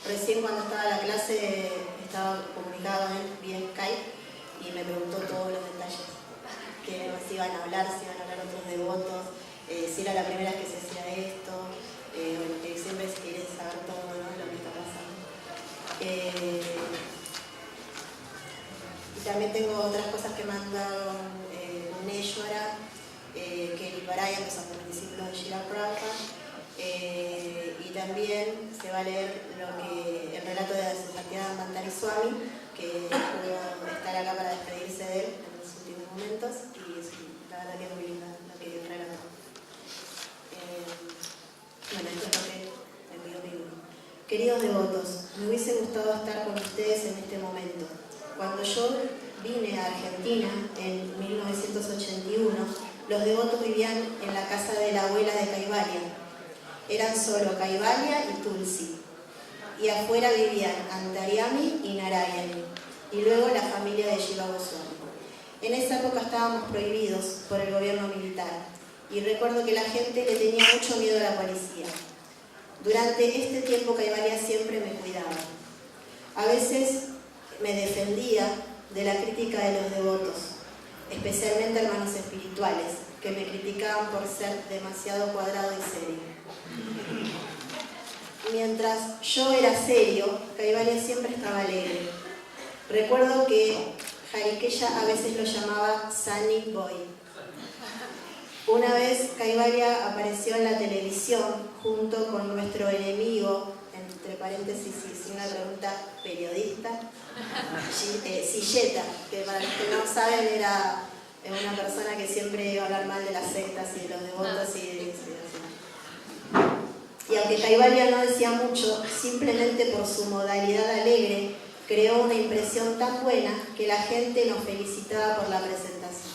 Recién cuando estaba en la clase estaba comunicado con él vía Skype y me preguntó todos los detalles, que si iban a hablar, si iban a hablar otros devotos, si era la primera vez que se hacía esto, bueno, que siempre quiere saber todo, ¿no?, lo que está pasando. Y también tengo otras cosas que mandaron Neshwara, Kelly Baraya, que son los discípulos de Srila Prabhupada. Y también se va a leer el relato de Satyananda Bhandari Swami, que pudo estar acá para despedirse de él en los últimos momentos, y la verdad que es muy linda lo que relató. Bueno, esto es lo que envió mi libro. Queridos devotos, me hubiese gustado estar con ustedes en este momento. Cuando yo vine a Argentina en 1981, los devotos vivían en la casa de la abuela de Kaivalya. Eran solo Kaivalya y Tulsi, y afuera vivían Antaryami y Narayani, y luego la familia de Jiva Goswami. En esa época estábamos prohibidos por el gobierno militar, y recuerdo que la gente le tenía mucho miedo a la policía. Durante este tiempo Kaivalya siempre me cuidaba. A veces me defendía de la crítica de los devotos, especialmente hermanos espirituales, que me criticaban por ser demasiado cuadrado y serio. Mientras yo era serio, Kaivalya siempre estaba alegre. Recuerdo que Harikeya a veces lo llamaba Sunny Boy. Una vez Kaivalya apareció en la televisión junto con nuestro enemigo, entre paréntesis, sin una pregunta, periodista, Silleta, que para los que no saben era una persona que siempre iba a hablar mal de las sectas y de los devotos y aunque Kaivalya no decía mucho, simplemente por su modalidad alegre, creó una impresión tan buena que la gente nos felicitaba por la presentación.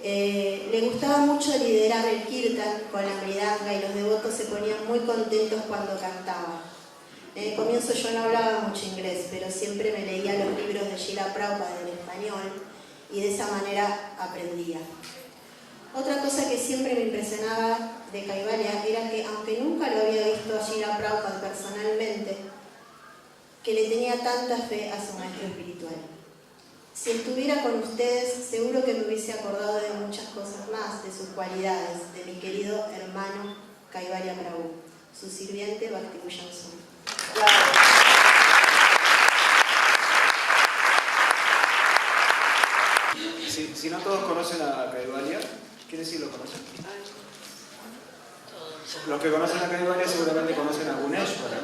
Le gustaba mucho liderar el kirtan con la mridanga y los devotos se ponían muy contentos cuando cantaba. En el comienzo yo no hablaba mucho inglés, pero siempre me leía los libros de Srila Prabhupada en español y de esa manera aprendía. Otra cosa que siempre me impresionaba de Kaivalya era que, aunque nunca lo había visto a Srila Prabhupada personalmente, que le tenía tanta fe a su maestro espiritual. Si estuviera con ustedes, seguro que me hubiese acordado de muchas cosas más, de sus cualidades, de mi querido hermano Kaivalya Prabhu, su sirviente Bhakti Bhushan Swami. Si no todos conocen a Kaivalya, ¿quiénes sí lo conocen? Los que conocen a Kaivalya seguramente conocen a Guneshwara.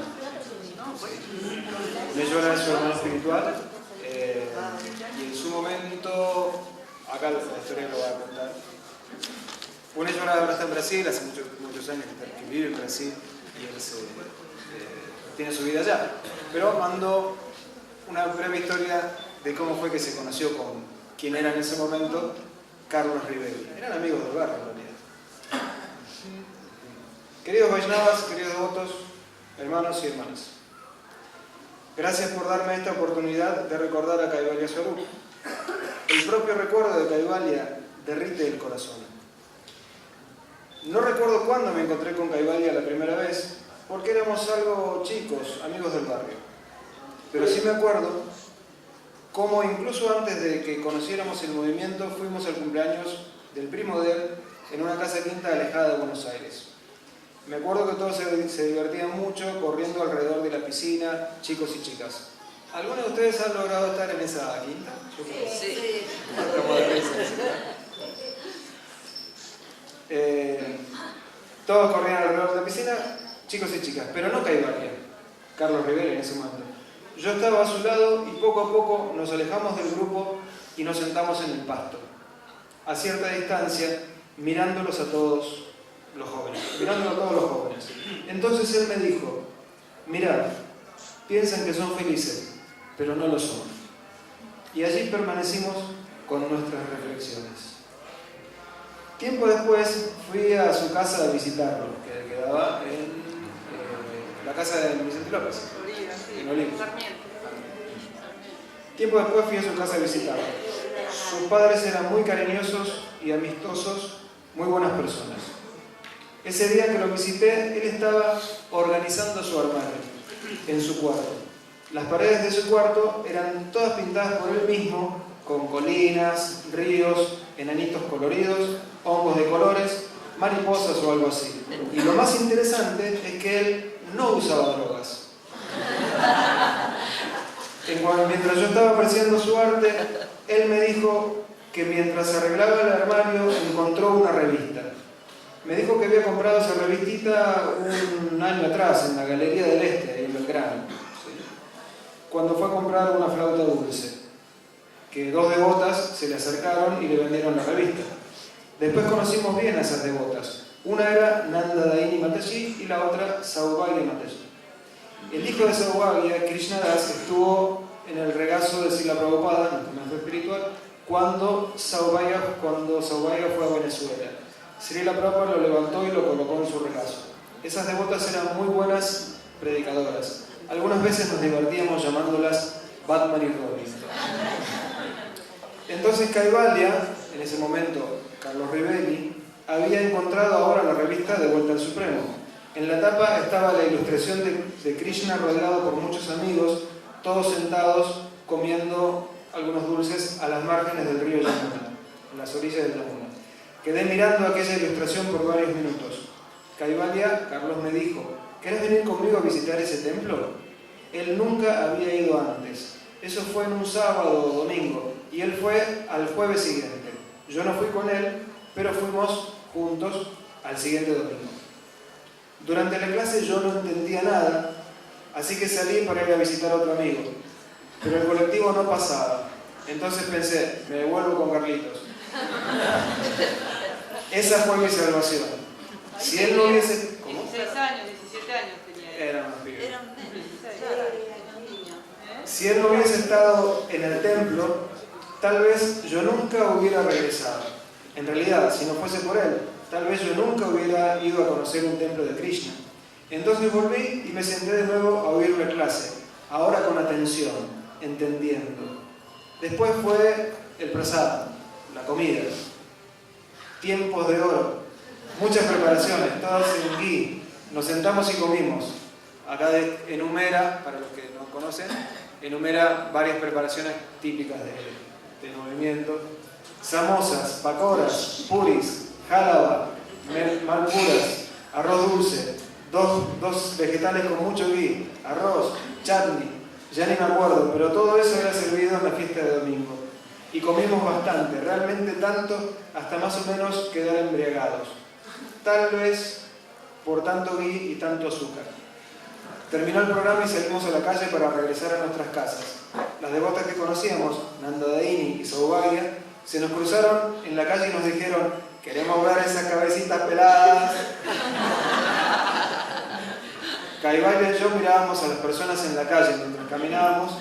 Guneshwara es su hermano espiritual y en su momento, acá la historia lo va a contar. Guneshwara ahora está en Brasil, hace muchos años que vive en Brasil y él tiene su vida allá. Pero mando una breve historia de cómo fue que se conoció con quien era en ese momento Carlos Rivelli. Eran amigos del barrio en realidad. Queridos Vaishnavas, queridos devotos, hermanos y hermanas, gracias por darme esta oportunidad de recordar a Kaivalya Swarup. El propio recuerdo de Kaivalya derrite el corazón. No recuerdo cuándo me encontré con Kaivalya la primera vez, porque éramos algo chicos, amigos del barrio. Pero sí me acuerdo cómo incluso antes de que conociéramos el movimiento fuimos al cumpleaños del primo de él en una casa quinta alejada de Buenos Aires. Me acuerdo que todos se divertían mucho corriendo alrededor de la piscina, chicos y chicas. ¿Alguno de ustedes ha logrado estar en esa quinta? Yo creo. Sí. Todos corrían alrededor de la piscina, chicos y chicas, pero no Kaivalya, Carlos Rivera en ese momento. Yo estaba a su lado y poco a poco nos alejamos del grupo y nos sentamos en el pasto, a cierta distancia, mirándolos a todos los jóvenes, Entonces él me dijo, mirad, piensan que son felices, pero no lo son. Y allí permanecimos con nuestras reflexiones. Tiempo después fui a su casa a visitarlo, que quedaba en la casa de Vicente López, en Olivos. Tiempo después fui a su casa a visitarlo. Sus padres eran muy cariñosos y amistosos, muy buenas personas. Ese día que lo visité, él estaba organizando su armario en su cuarto. Las paredes de su cuarto eran todas pintadas por él mismo, con colinas, ríos, enanitos coloridos, hongos de colores, mariposas o algo así. Y lo más interesante es que él no usaba drogas. Mientras yo estaba apreciando su arte, él me dijo que mientras arreglaba el armario encontró una revista. Me dijo que había comprado esa revistita un año atrás en la Galería del Este, ahí en Belgrano, ¿sí? Cuando fue a comprar una flauta dulce, que dos devotas se le acercaron y le vendieron la revista. Después conocimos bien a esas devotas. Una era Nanda Daini Mataji y la otra Saubhagya Mataji. El hijo de Saubhagya, Krishnadas, estuvo en el regazo de Srila Prabhupada, nuestro maestro espiritual, cuando Saubhagya fue a Venezuela. Srila Prabhupada lo levantó y lo colocó en su regazo. Esas devotas eran muy buenas predicadoras. Algunas veces nos divertíamos llamándolas Batman y Robin. Entonces Kaivalya, en ese momento Carlos Rivelli, había encontrado ahora la revista De Vuelta al Supremo. En la tapa estaba la ilustración de Krishna rodeado por muchos amigos, todos sentados comiendo algunos dulces a las márgenes del río Yamuna, en las orillas del Yamuna. Quedé mirando aquella ilustración por varios minutos. Kaivalya, Carlos me dijo, ¿querés venir conmigo a visitar ese templo? Él nunca había ido antes. Eso fue en un sábado o domingo, y él fue al jueves siguiente. Yo no fui con él, pero fuimos juntos al siguiente domingo. Durante la clase yo no entendía nada, así que salí para ir a visitar a otro amigo. Pero el colectivo no pasaba. Entonces pensé, me devuelvo con Carlitos. Esa fue mi salvación. Si él no hubiese... ¿Cómo? 16 años, 17 años tenía él. Era más pibe. Era un niño. Si él no hubiese estado en el templo, tal vez yo nunca hubiera regresado. En realidad, si no fuese por él, tal vez yo nunca hubiera ido a conocer un templo de Krishna. Entonces volví y me senté de nuevo a oír la clase, ahora con atención, entendiendo. Después fue el prasad, la comida. Tiempos de oro, muchas preparaciones, todas en ghee. Nos sentamos y comimos. Acá enumera, para los que no conocen, enumera varias preparaciones típicas del movimiento. Samosas, pakoras, puris, jálaba, malpuras, arroz dulce, dos vegetales con mucho ghee, arroz, chutney, ya ni me acuerdo, pero todo eso era servido en la fiesta de domingo. Y comimos bastante, realmente tanto, hasta más o menos quedar embriagados. Tal vez por tanto ghee y tanto azúcar. Terminó el programa y salimos a la calle para regresar a nuestras casas. Las devotas que conocíamos, Nanda Daini y Saubhagya, se nos cruzaron en la calle y nos dijeron, queremos ver esas cabecitas peladas. Kaivalya y yo mirábamos a las personas en la calle mientras caminábamos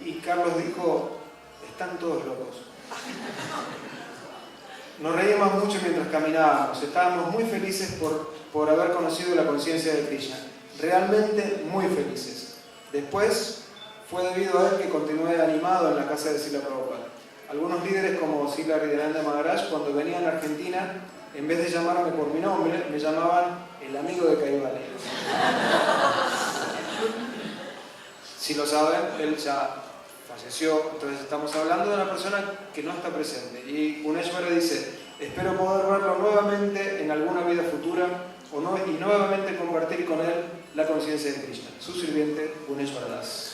y Carlos dijo, están todos locos. Nos reíamos mucho mientras caminábamos, estábamos muy felices por haber conocido la conciencia de Krishna, realmente muy felices. Después fue debido a él que continué animado en la casa de Srila Prabhupada. Algunos líderes como Srila Hridayananda Maharaj, cuando venían a Argentina, en vez de llamarme por mi nombre, me llamaban el amigo de Kaivalya. Si lo saben, él ya falleció, entonces estamos hablando de una persona que no está presente. Y Guneshwara dice, espero poder verlo nuevamente en alguna vida futura y nuevamente compartir con él la conciencia de Krishna. Su sirviente, Guneshwara Das.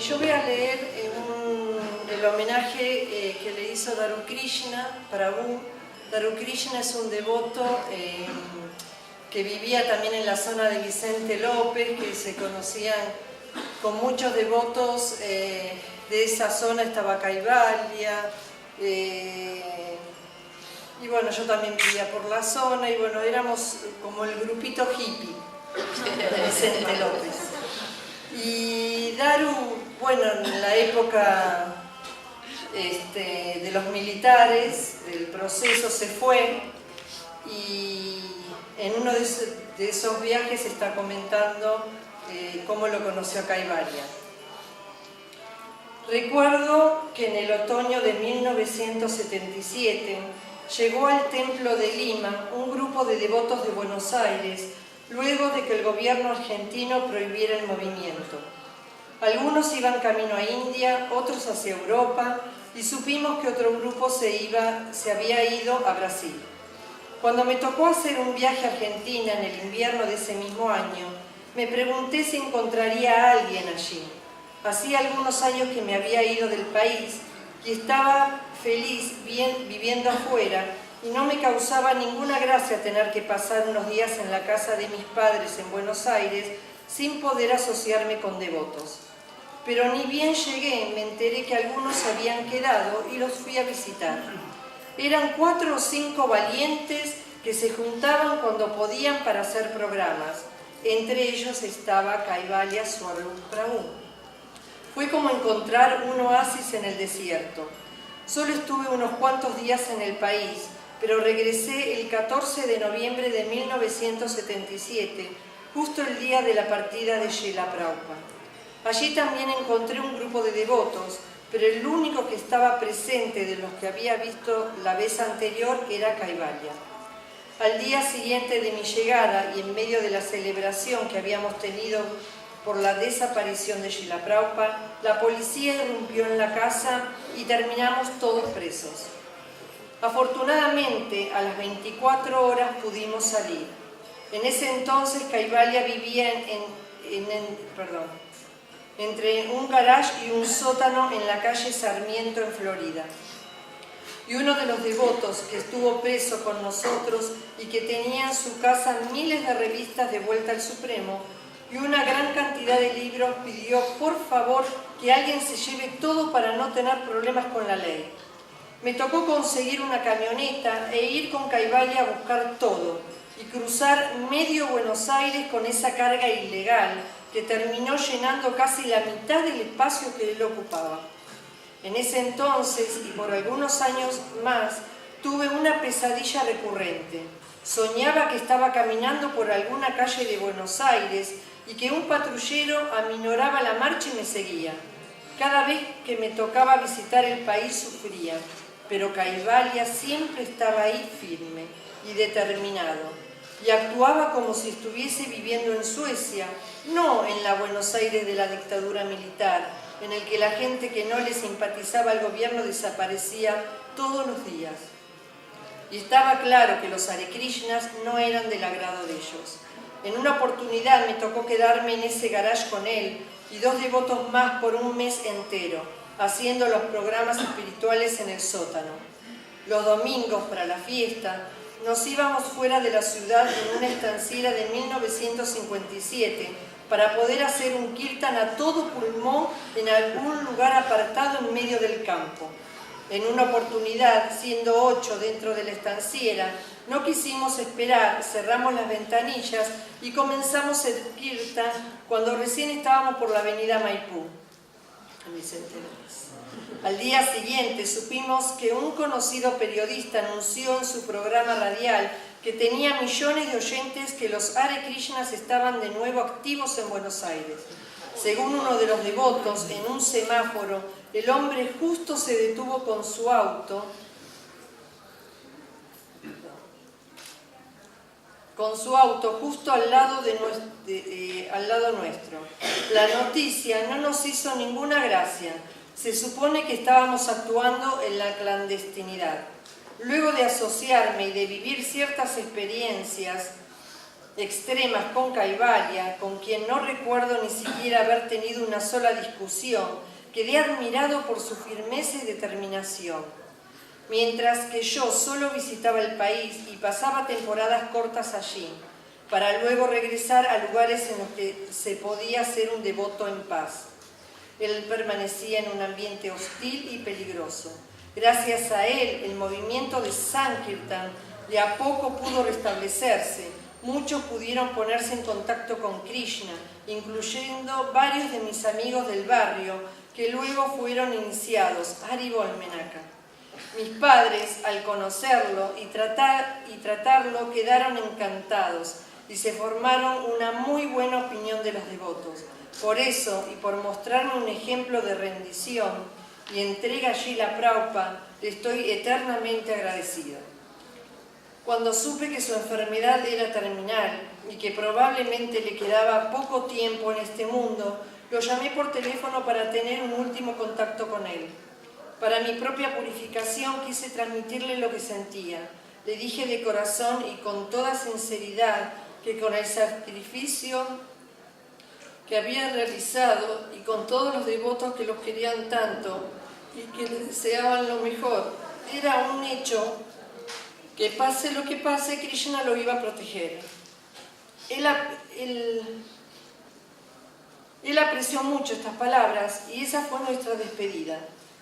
Yo voy a leer un el homenaje que le hizo Daru Krishna, Prabhu. Daru Krishna es un devoto que vivía también en la zona de Vicente López, que se conocían con muchos devotos de esa zona. Estaba Kaivalya, y bueno, yo también vivía por la zona, y bueno, éramos como el grupito hippie de Vicente López. Y Daru, bueno, en la época de los militares, del proceso, se fue, y en uno de esos viajes está comentando cómo lo conoció a Kaivalya. Recuerdo que en el otoño de 1977 llegó al templo de Lima un grupo de devotos de Buenos Aires, luego de que el gobierno argentino prohibiera el movimiento. Algunos iban camino a India, otros hacia Europa, y supimos que otro grupo se había ido a Brasil. Cuando me tocó hacer un viaje a Argentina en el invierno de ese mismo año, me pregunté si encontraría a alguien allí. Hacía algunos años que me había ido del país y estaba feliz viviendo afuera, y no me causaba ninguna gracia tener que pasar unos días en la casa de mis padres en Buenos Aires sin poder asociarme con devotos. Pero ni bien llegué, me enteré que algunos se habían quedado y los fui a visitar. Eran 4 o 5 valientes que se juntaban cuando podían para hacer programas. Entre ellos estaba Kaivalya Swarup Prabhu. Fue como encontrar un oasis en el desierto. Solo estuve unos cuantos días en el país, pero regresé el 14 de noviembre de 1977, justo el día de la partida de Srila Prabhupada. Allí también encontré un grupo de devotos, pero el único que estaba presente de los que había visto la vez anterior era Kaivalya. Al día siguiente de mi llegada, y en medio de la celebración que habíamos tenido por la desaparición de Srila Prabhupada, la policía irrumpió en la casa y terminamos todos presos. Afortunadamente, a las 24 horas pudimos salir. En ese entonces Kaivalya vivía entre un garage y un sótano en la calle Sarmiento, en Florida. Y uno de los devotos que estuvo preso con nosotros y que tenía en su casa miles de revistas de vuelta al Supremo y una gran cantidad de libros, pidió por favor que alguien se lleve todo para no tener problemas con la ley. Me tocó conseguir una camioneta e ir con Kaivalya a buscar todo y cruzar medio Buenos Aires con esa carga ilegal que terminó llenando casi la mitad del espacio que él ocupaba. En ese entonces, y por algunos años más, tuve una pesadilla recurrente. Soñaba que estaba caminando por alguna calle de Buenos Aires y que un patrullero aminoraba la marcha y me seguía. Cada vez que me tocaba visitar el país sufría, pero Kaivalya siempre estaba ahí firme y determinado, y actuaba como si estuviese viviendo en Suecia, no en la Buenos Aires de la dictadura militar, en el que la gente que no le simpatizaba al gobierno desaparecía todos los días. Y estaba claro que los Hare Krishnas no eran del agrado de ellos. En una oportunidad me tocó quedarme en ese garage con él y 2 devotos más por un mes entero, haciendo los programas espirituales en el sótano. Los domingos, para la fiesta, nos íbamos fuera de la ciudad en una estanciera de 1957 para poder hacer un kirtan a todo pulmón en algún lugar apartado en medio del campo. En una oportunidad, siendo 8 dentro de la estanciera, no quisimos esperar, cerramos las ventanillas y comenzamos el kirtan cuando recién estábamos por la avenida Maipú, en Vicente López. Al día siguiente supimos que un conocido periodista anunció en su programa radial que tenía millones de oyentes que los Hare Krishnas estaban de nuevo activos en Buenos Aires. Según uno de los devotos, en un semáforo, el hombre justo se detuvo con su auto, justo al lado nuestro. La noticia no nos hizo ninguna gracia. Se supone que estábamos actuando en la clandestinidad. Luego de asociarme y de vivir ciertas experiencias extremas con Kaivalya, con quien no recuerdo ni siquiera haber tenido una sola discusión, Quedé admirado por su firmeza y determinación. Mientras que yo solo visitaba el país y pasaba temporadas cortas allí, para luego regresar a lugares en los que se podía ser un devoto en paz. Él permanecía en un ambiente hostil y peligroso. Gracias a él, el movimiento de Sankirtan de a poco pudo restablecerse. Muchos pudieron ponerse en contacto con Krishna, incluyendo varios de mis amigos del barrio, que luego fueron iniciados, Haribol Menaka. Mis padres, al conocerlo y tratarlo, quedaron encantados y se formaron una muy buena opinión de los devotos. Por eso, y por mostrarme un ejemplo de rendición y entrega a Srila Prabhupada, le estoy eternamente agradecido. Cuando supe que su enfermedad era terminal y que probablemente le quedaba poco tiempo en este mundo, lo llamé por teléfono para tener un último contacto con él. Para mi propia purificación quise transmitirle lo que sentía. Le dije de corazón y con toda sinceridad que con el sacrificio que había realizado y con todos los devotos que los querían tanto y que les deseaban lo mejor, era un hecho que pase lo que pase, Krishna lo iba a proteger. Él apreció mucho estas palabras y esa fue nuestra despedida,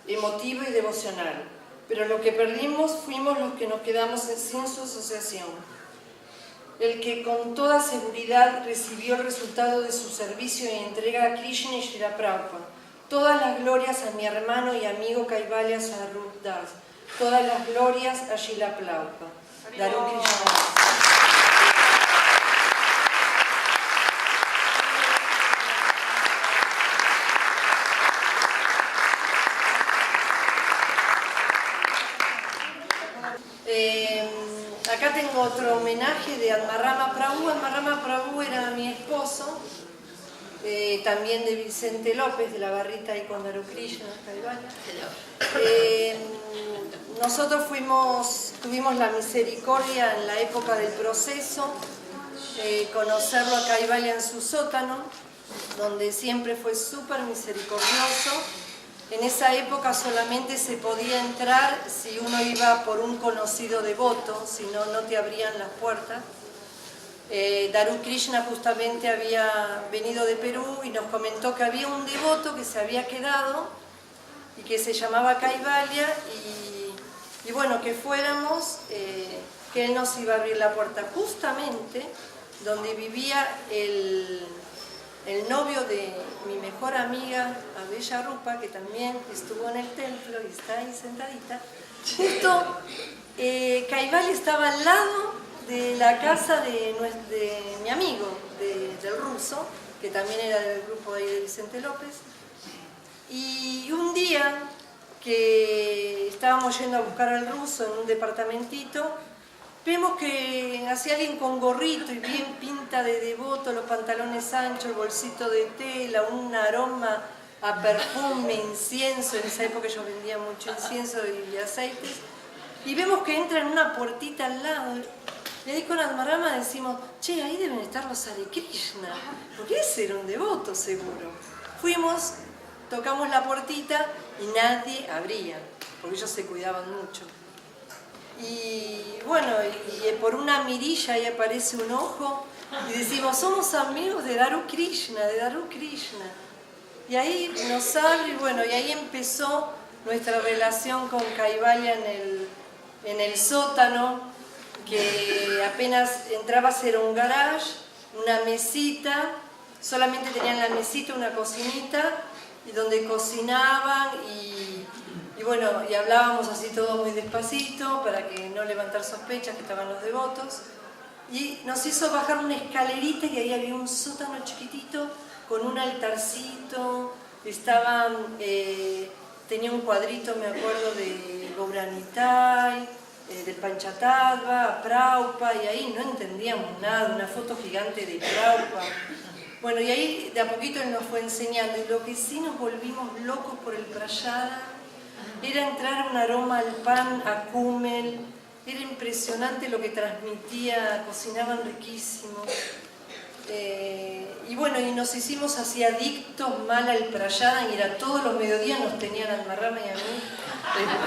emotiva y devocional. Pero lo que perdimos fuimos los que nos quedamos sin su asociación. El que con toda seguridad recibió el resultado de su servicio y entrega a Krishna y Srila Prabhupada. Todas las glorias a mi hermano y amigo Kaivalya Swarup Das. Todas las glorias a Srila Prabhupada. Daru Krishna. Acá tengo otro homenaje de Admarama Prabhu. Admarama Prabhu era mi esposo, también de Vicente López, de la barrita y con Daru Krishna. Nosotros tuvimos la misericordia en la época del proceso, conocerlo a Kaivalya en su sótano, donde siempre fue súper misericordioso. En esa época solamente se podía entrar si uno iba por un conocido devoto, si no, no te abrían las puertas. Daru Krishna justamente había venido de Perú y nos comentó que había un devoto que se había quedado y que se llamaba Kaivalya y bueno, que fuéramos, que él nos iba a abrir la puerta justamente donde vivía el novio de mi mejor amiga, Abella Rupa, que también estuvo en el templo y está ahí sentadita. Justo Kaivalya estaba al lado de la casa de mi amigo, del ruso, que también era del grupo ahí de Vicente López. Y un día que estábamos yendo a buscar al ruso en un departamentito, vemos que hacía alguien con gorrito y bien pinta de devoto, los pantalones anchos, el bolsito de tela, un aroma a perfume, incienso. En esa época ellos vendían mucho incienso y aceites. Y vemos que entra en una puertita al lado. Y ahí con Admarama decimos, che, ahí deben estar los Hare Krishna, porque ese era un devoto seguro. Fuimos, tocamos la puertita y nadie abría, porque ellos se cuidaban mucho. Y bueno, y por una mirilla ahí aparece un ojo y decimos, somos amigos de Daru Krishna, de Daru Krishna. Y ahí nos abre y bueno, y ahí empezó nuestra relación con Kaivalya en el sótano, que apenas entrabas era un garage, una mesita, solamente tenían la mesita, una cocinita, y donde cocinaban y bueno, y hablábamos así todo muy despacito para que no levantar sospechas que estaban los devotos. Y nos hizo bajar una escalerita y ahí había un sótano chiquitito con un altarcito. Tenía un cuadrito, me acuerdo, de Gauranitai, del Panchatattva, Prabhupada, y ahí no entendíamos nada, una foto gigante de Prabhupada. Bueno, y ahí de a poquito él nos fue enseñando, y lo que sí nos volvimos locos por el prayada era entrar un aroma al pan, a kumel, era impresionante lo que transmitía, cocinaban riquísimo. Y Y bueno, y nos hicimos así adictos mal al Prayadan, y era todos los mediodías nos tenían a Almarrama y a mí,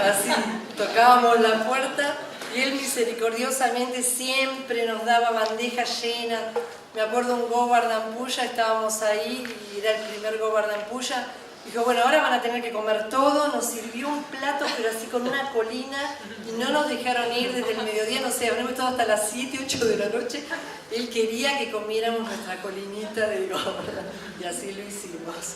así tocábamos la puerta y él misericordiosamente siempre nos daba bandejas llenas. Me acuerdo un Govardhan Puya, estábamos ahí y era el primer Govardhan Puya. Dijo, bueno, ahora van a tener que comer todo. Nos sirvió un plato, pero así con una colina, y no nos dejaron ir desde el mediodía, no sé, habremos estado hasta las 7, 8 de la noche. Él quería que comiéramos nuestra colinita de Govardhan, y así lo hicimos.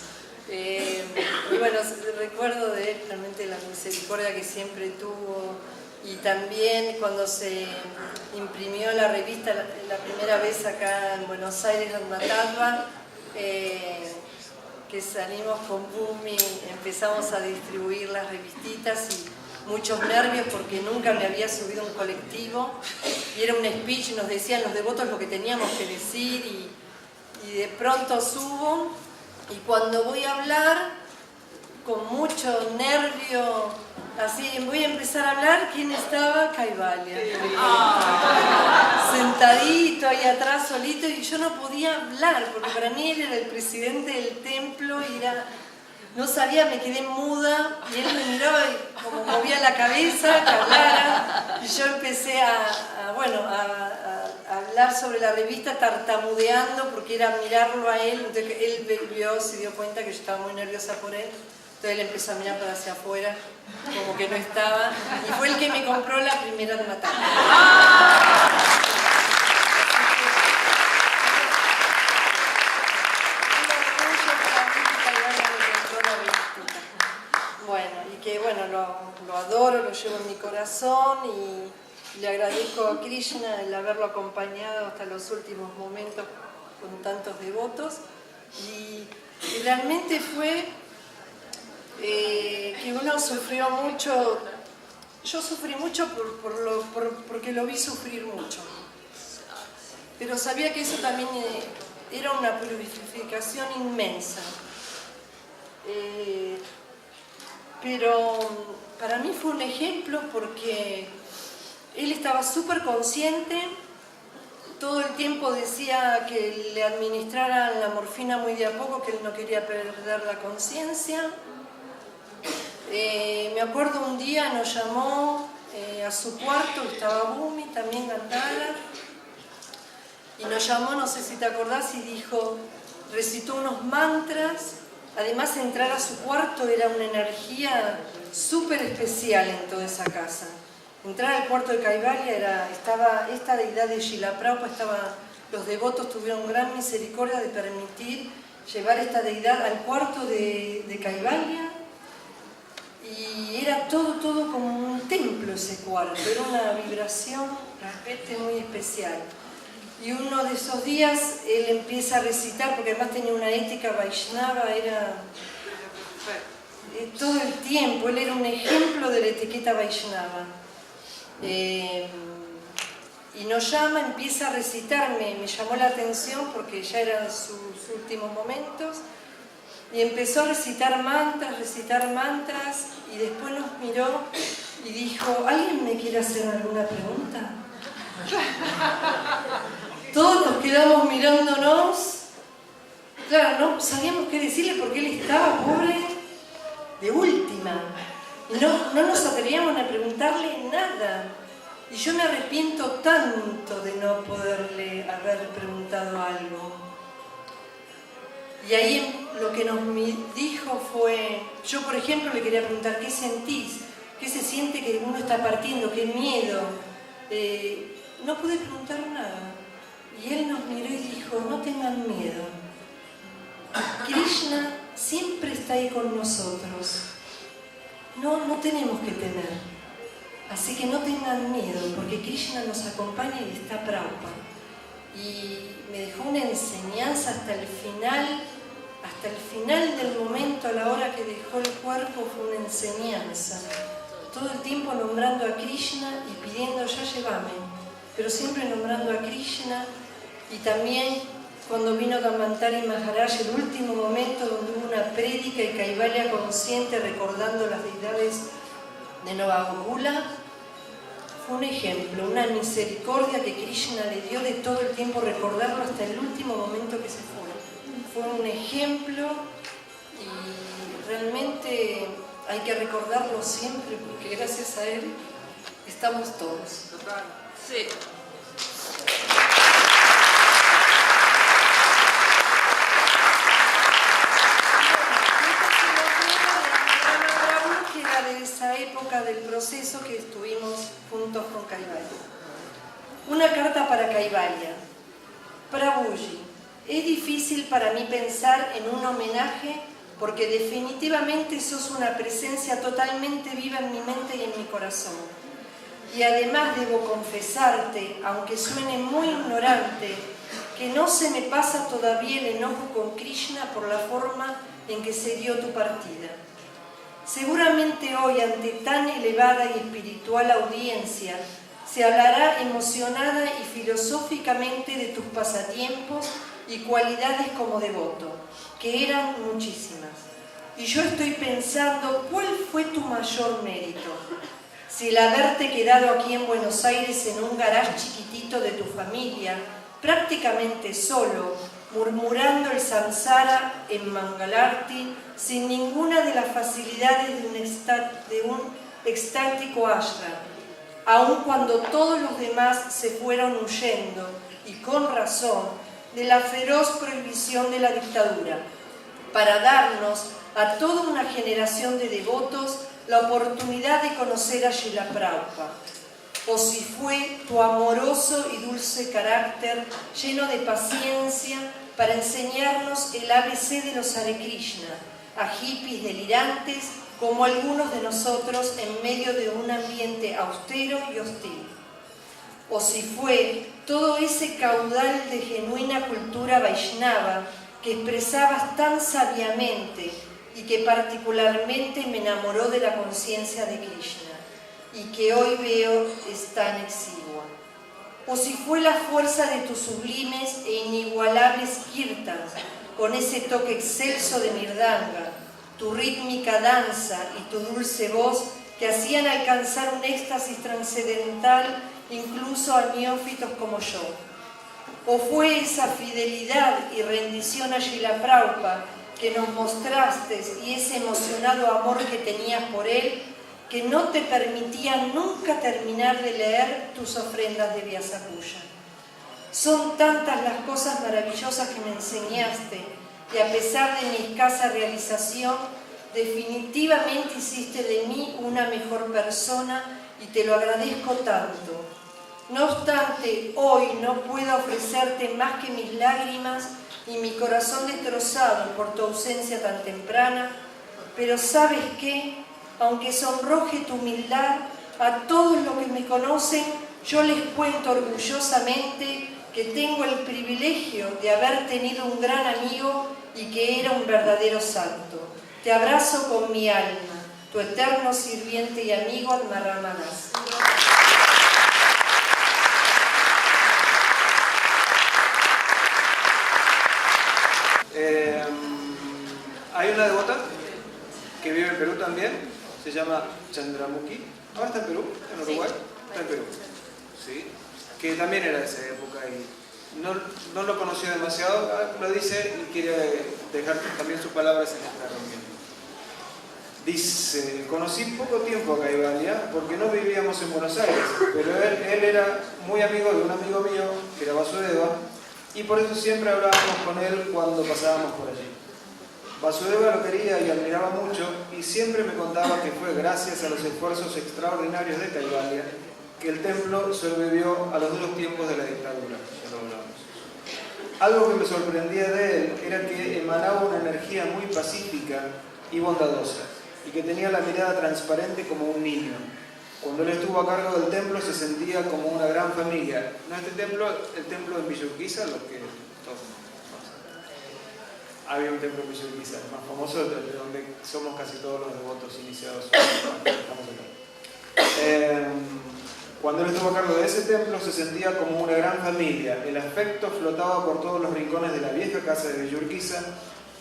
Y bueno, recuerdo de él realmente la misericordia que siempre tuvo, y también cuando se imprimió la revista la primera vez acá en Buenos Aires, en Matarra, que salimos con Bumi, empezamos a distribuir las revistitas y muchos nervios porque nunca me había subido un colectivo y era un speech y nos decían los devotos lo que teníamos que decir y de pronto subo y cuando voy a hablar con mucho nervio, así voy a empezar a hablar, ¿quién estaba? Kaivalya. Sentadito ahí atrás solito y yo no podía hablar porque para mí él era el presidente del templo y no sabía, me quedé muda y él me miraba y como movía la cabeza, que hablara, y yo empecé a hablar sobre la revista tartamudeando porque era mirarlo a él, entonces él se dio cuenta que yo estaba muy nerviosa por él. Entonces él empezó a mirar para hacia afuera, como que no estaba, y fue el que me compró la primera Matarra. Bueno, y que bueno, lo adoro, lo llevo en mi corazón y le agradezco a Krishna el haberlo acompañado hasta los últimos momentos con tantos devotos. Y realmente fue que uno sufrió mucho. Yo sufrí mucho porque lo vi sufrir mucho, pero sabía que eso también era una purificación inmensa. Pero para mí fue un ejemplo porque él estaba súper consciente, todo el tiempo decía que le administraran la morfina muy de a poco, que él no quería perder la conciencia. Me acuerdo un día nos llamó a su cuarto, estaba Bumi, también Gandhara, y nos llamó, no sé si te acordás, y dijo, recitó unos mantras. Además entrar a su cuarto era una energía súper especial en toda esa casa. Entrar al cuarto de Kaivalya estaba esta deidad de Srila Prabhupada, los devotos tuvieron gran misericordia de permitir llevar esta deidad al cuarto de Kaivalya. Y era todo como un templo ese cuarto, era una vibración realmente muy especial. Y uno de esos días él empieza a recitar, porque además tenía una ética Vaishnava, era todo el tiempo, él era un ejemplo de la etiqueta Vaishnava. Y nos llama, empieza a recitar, me llamó la atención porque ya eran sus últimos momentos. Y empezó a recitar mantras, y después nos miró y dijo, ¿alguien me quiere hacer alguna pregunta? Todos nos quedamos mirándonos. Claro, no sabíamos qué decirle porque él estaba pobre de última. Y no nos atrevíamos a preguntarle nada. Y yo me arrepiento tanto de no poderle haber preguntado algo. Y ahí lo que nos dijo fue, yo por ejemplo le quería preguntar, ¿qué sentís? ¿Qué se siente que uno está partiendo? ¿Qué miedo? No pude preguntar nada. Y él nos miró y dijo, no tengan miedo. Krishna siempre está ahí con nosotros. No tenemos que temer. Así que no tengan miedo, porque Krishna nos acompaña y está Prabhupada. Y me dejó una enseñanza hasta el final del momento, a la hora que dejó el cuerpo, fue una enseñanza. Todo el tiempo nombrando a Krishna y pidiendo, ya llévame, pero siempre nombrando a Krishna. Y también cuando vino Dhamantari Maharaj, el último momento donde hubo una prédica y Kaivalya consciente recordando las deidades de Navagopula, fue un ejemplo, una misericordia que Krishna le dio de todo el tiempo recordarlo hasta el último momento que se fue. fue un ejemplo y realmente hay que recordarlo siempre porque gracias a él estamos todos. Total. Sí. Que era de esa época del proceso que estuvimos juntos con Kaivalya. Una carta para Kaivalya. Prabhuji, es difícil para mí pensar en un homenaje porque definitivamente sos una presencia totalmente viva en mi mente y en mi corazón. Y además debo confesarte, aunque suene muy ignorante, que no se me pasa todavía el enojo con Krishna por la forma en que se dio tu partida. Seguramente hoy, ante tan elevada y espiritual audiencia, se hablará emocionada y filosóficamente de tus pasatiempos y cualidades como devoto, que eran muchísimas. Y yo estoy pensando, ¿cuál fue tu mayor mérito? Si el haberte quedado aquí en Buenos Aires en un garage chiquitito de tu familia, prácticamente solo, murmurando el samsara en Mangalarti, sin ninguna de las facilidades de un extático ashram, aun cuando todos los demás se fueron huyendo, y con razón, de la feroz prohibición de la dictadura, para darnos a toda una generación de devotos la oportunidad de conocer a Srila Prabhupada. O si fue tu amoroso y dulce carácter, lleno de paciencia, para enseñarnos el ABC de los Hare Krishna, a hippies delirantes como algunos de nosotros en medio de un ambiente austero y hostil. O si fue todo ese caudal de genuina cultura Vaishnava que expresabas tan sabiamente y que particularmente me enamoró de la conciencia de Krishna y que hoy veo es tan exigua. O si fue la fuerza de tus sublimes e inigualables kirtans, con ese toque excelso de mirdanga, tu rítmica danza y tu dulce voz que hacían alcanzar un éxtasis trascendental incluso a neófitos como yo. O fue esa fidelidad y rendición a Srila Prabhupada que nos mostraste y ese emocionado amor que tenías por él, que no te permitía nunca terminar de leer tus ofrendas de Vyasapuya. Son tantas las cosas maravillosas que me enseñaste, y a pesar de mi escasa realización, definitivamente hiciste de mí una mejor persona y te lo agradezco tanto. No obstante, hoy no puedo ofrecerte más que mis lágrimas y mi corazón destrozado por tu ausencia tan temprana, pero ¿sabes qué? Aunque sonroje tu humildad, a todos los que me conocen, yo les cuento orgullosamente que tengo el privilegio de haber tenido un gran amigo y que era un verdadero santo. Te abrazo con mi alma, tu eterno sirviente y amigo Admaramanas. Hay una devota que vive en Perú también, se llama Chandramukhi. Ahora está en Perú, en Uruguay, está en Perú. ¿Sí? Que también era de esa época y no lo conoció demasiado, lo dice y quiere dejar también sus palabras en esta reunión. Dice, conocí poco tiempo a Kaivalya porque no vivíamos en Buenos Aires, pero él era muy amigo de un amigo mío, que era Vasudeva, y por eso siempre hablábamos con él cuando pasábamos por allí. Vasudeva lo quería y admiraba mucho y siempre me contaba que fue gracias a los esfuerzos extraordinarios de Kaivalya que el templo sobrevivió a los duros tiempos de la dictadura. Ya lo hablamos. Algo que me sorprendía de él era que emanaba una energía muy pacífica y bondadosa y que tenía la mirada transparente como un niño. Cuando él estuvo a cargo del templo se sentía como una gran familia. No este templo, el templo de Villa Urquiza, lo que todos había un templo en Villa Urquiza, el más famoso, de donde somos casi todos los devotos iniciados. Cuando él estuvo a cargo de ese templo se sentía como una gran familia. El afecto flotaba por todos los rincones de la vieja casa de Villa Urquiza.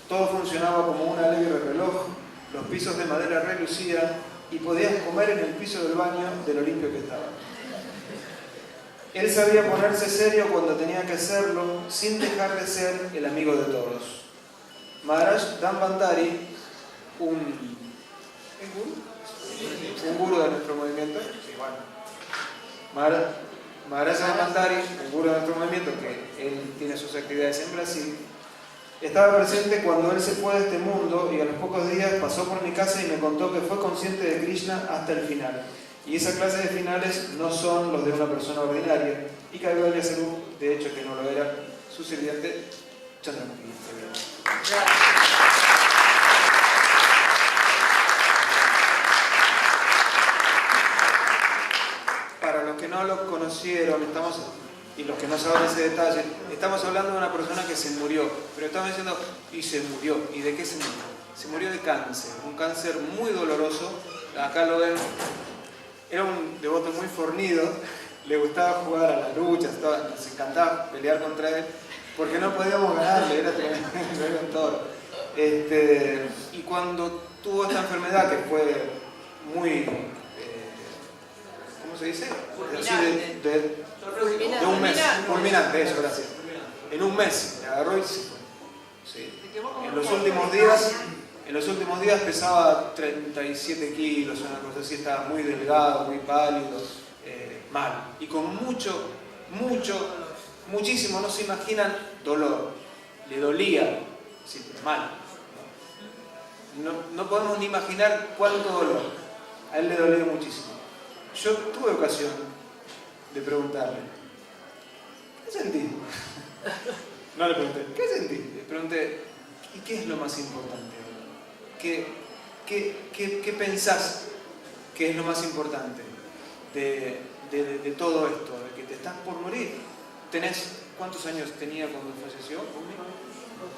Todo funcionaba como un alegre reloj. Los pisos de madera relucían y podías comer en el piso del baño de lo limpio que estaba. Él sabía ponerse serio cuando tenía que hacerlo, sin dejar de ser el amigo de todos. Maharaj Dan Bhandari, un gurú de nuestro movimiento, sí, bueno. Maharaj Dan Bhandari, un gurú de nuestro movimiento, que él tiene sus actividades en Brasil, estaba presente cuando él se fue de este mundo y a los pocos días pasó por mi casa y me contó que fue consciente de Krishna hasta el final. Y esa clase de finales no son los de una persona ordinaria. Y Kaivalya Sarup, de hecho que no lo era, su sirviente Chandramukhi. Para los que no lo conocieron, y los que no saben ese detalle, estamos hablando de una persona que se murió, pero estamos diciendo, y se murió. ¿Y de qué se murió? Se murió de cáncer, un cáncer muy doloroso. Acá lo ven, era un devoto muy fornido, le gustaba jugar a las luchas, nos encantaba pelear contra él, porque no podíamos ganarle, era tremendo, era un toro. Y cuando tuvo esta enfermedad, que fue muy, ¿cómo se dice? De un mes, fulminante, eso, gracias. En un mes, le agarró y se fue. Sí. En los últimos días pesaba 37 kilos, una cosa así, estaba muy delgado, muy pálido, mal. Y con muchísimo, no se imaginan, dolor. Le dolía, sí, mal. No podemos ni imaginar cuánto dolor. A él le dolía muchísimo. Yo tuve ocasión de preguntarle, ¿qué sentí? No le pregunté, ¿qué sentí? Le pregunté, ¿y qué es lo más importante? ¿Qué pensás que es lo más importante de todo esto? De que te estás por morir. ¿Cuántos años tenía cuando falleció?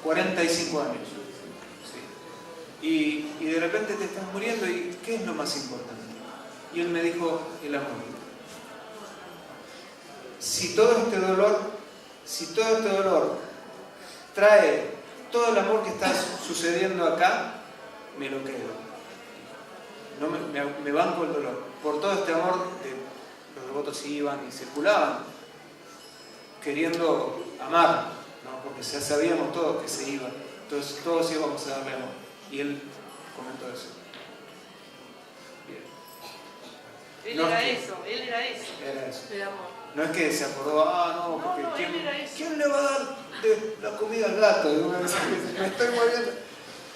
45 años. Sí. Y de repente te estás muriendo, ¿y qué es lo más importante? Y él me dijo, el amor. Si todo este dolor trae todo el amor que está sucediendo acá, me lo quedo. No me banco el dolor. Por todo este amor, los devotos iban y circulaban, queriendo amar, ¿no? Porque ya sabíamos todos que se iban. Entonces todos íbamos a darle amor. Y él comentó eso. Él No, era eso. Era eso. El amor. No es que se acordó, no, porque No, él era eso. ¿quién le va a dar la comida al gato? Me estoy moviendo.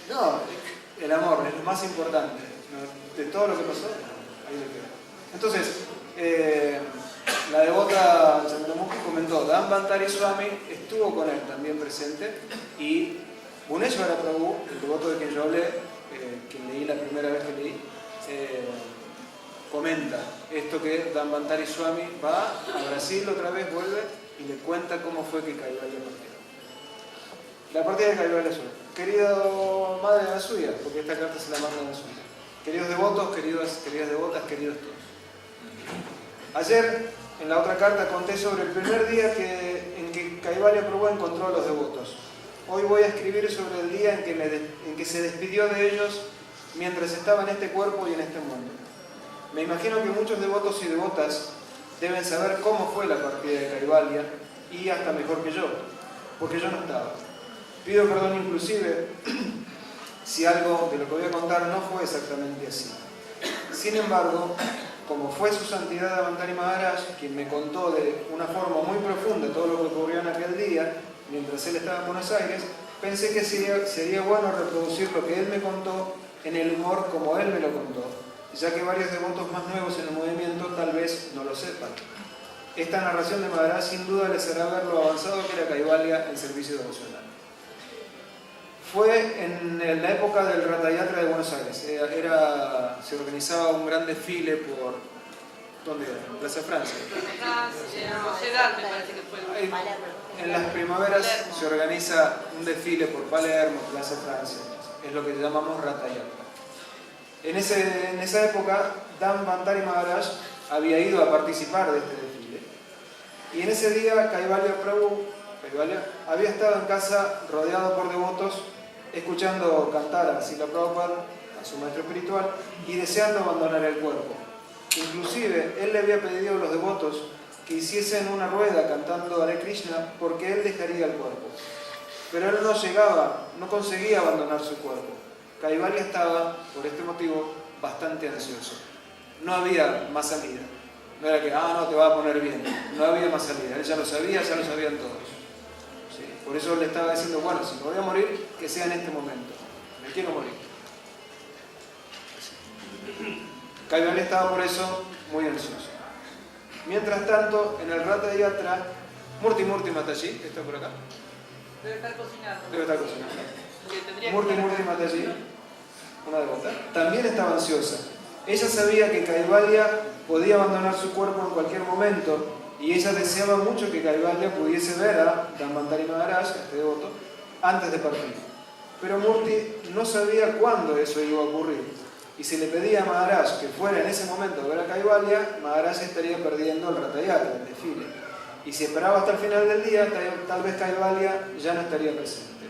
No, el amor es lo más importante. ¿No? De todo lo que pasó, ahí le quedó. Entonces, la devota Chandramukhi comentó, Dan Bhandari Swami estuvo con él también presente, y Buneshwara Prabhu, el devoto de quien yo hablé, que leí la primera vez que leí, comenta esto, que Dan Bhandari Swami va a Brasil otra vez, vuelve y le cuenta cómo fue que Kaivalya partió. La partida de Kaivalya Swami. Querido madre de la suya, porque esta carta se la manda a la suya. Queridos devotos, queridas devotas, queridos todos. Ayer, en la otra carta, conté sobre el primer día en que Kaivalya Prabhu encontró a los devotos. Hoy voy a escribir sobre el día en que se despidió de ellos mientras estaba en este cuerpo y en este mundo. Me imagino que muchos devotos y devotas deben saber cómo fue la partida de Kaivalya, y hasta mejor que yo, porque yo no estaba. Pido perdón inclusive si algo de lo que voy a contar no fue exactamente así. Sin embargo, como fue su santidad Bhandari Maharaj quien me contó de una forma muy profunda todo lo que ocurrió en aquel día, mientras él estaba en Buenos Aires, pensé que sería bueno reproducir lo que él me contó en el humor como él me lo contó, ya que varios devotos más nuevos en el movimiento tal vez no lo sepan. Esta narración de Maharaj sin duda les hará ver lo avanzado que era Kaivalya en servicio devocional. Fue en la época del Ratha Yatra de Buenos Aires. Se organizaba un gran desfile por... ¿Dónde era? En Plaza Francia. Sociedad, me parece que fue. En las primaveras se organiza un desfile por Palermo, Plaza Francia. Es lo que llamamos Ratha Yatra. En esa época, Dan Bhandari Maharaj había ido a participar de este desfile. Y en ese día, Kaivalya Prabhu había estado en casa rodeado por devotos, escuchando cantar a Srila Prabhupada, a su maestro espiritual, y deseando abandonar el cuerpo. Inclusive, él le había pedido a los devotos que hiciesen una rueda cantando Hare Krishna porque él dejaría el cuerpo. pero él no conseguía abandonar su cuerpo. Kaivalya estaba, por este motivo, bastante ansioso. No había más salida. No era que, no, te va a poner bien. No había más salida. Él ya lo sabía, ya lo sabían todos. ¿Sí? Por eso le estaba diciendo, bueno, si me voy a morir, que sea en este momento. Me quiero morir. Kaivalya estaba por eso muy ansioso. Mientras tanto, en el Ratha Yatra, Murti Mataji, que está por acá. Debe estar cocinando. Debe estar cocinando. Que tendría Murti que- Mataji, una devota, también estaba ansiosa. Ella sabía que Kaivalya podía abandonar su cuerpo en cualquier momento y ella deseaba mucho que Kaivalya pudiese ver a Dhanvantari Maharaj, este devoto, antes de partir. Pero Murti no sabía cuándo eso iba a ocurrir. Y si le pedía a Maharaj que fuera en ese momento a ver a Kaivalya, Maharaj estaría perdiendo el Ratha Yatra, el desfile. Y si esperaba hasta el final del día, tal vez Kaivalya ya no estaría presente.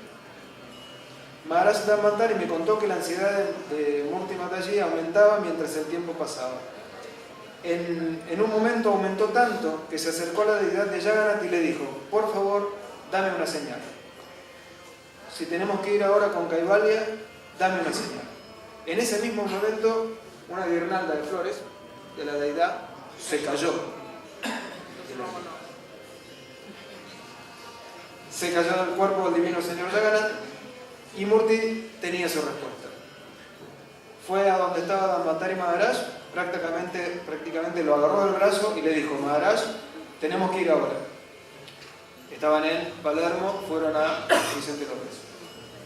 Maharaj Dhanvantari me contó que la ansiedad de Murti Mataji aumentaba mientras el tiempo pasaba. En un momento aumentó tanto que se acercó a la deidad de Jagannath y le dijo, por favor, dame una señal. Si tenemos que ir ahora con Kaivalya, dame una señal. En ese mismo momento, una guirnalda de flores de la deidad se cayó. Se cayó del cuerpo del divino señor Jagannath y Murti tenía su respuesta. Fue a donde estaba Dhanvantari Maharaj, prácticamente lo agarró del brazo y le dijo, Maharaj, tenemos que ir ahora. Estaban en Palermo, fueron a Vicente López.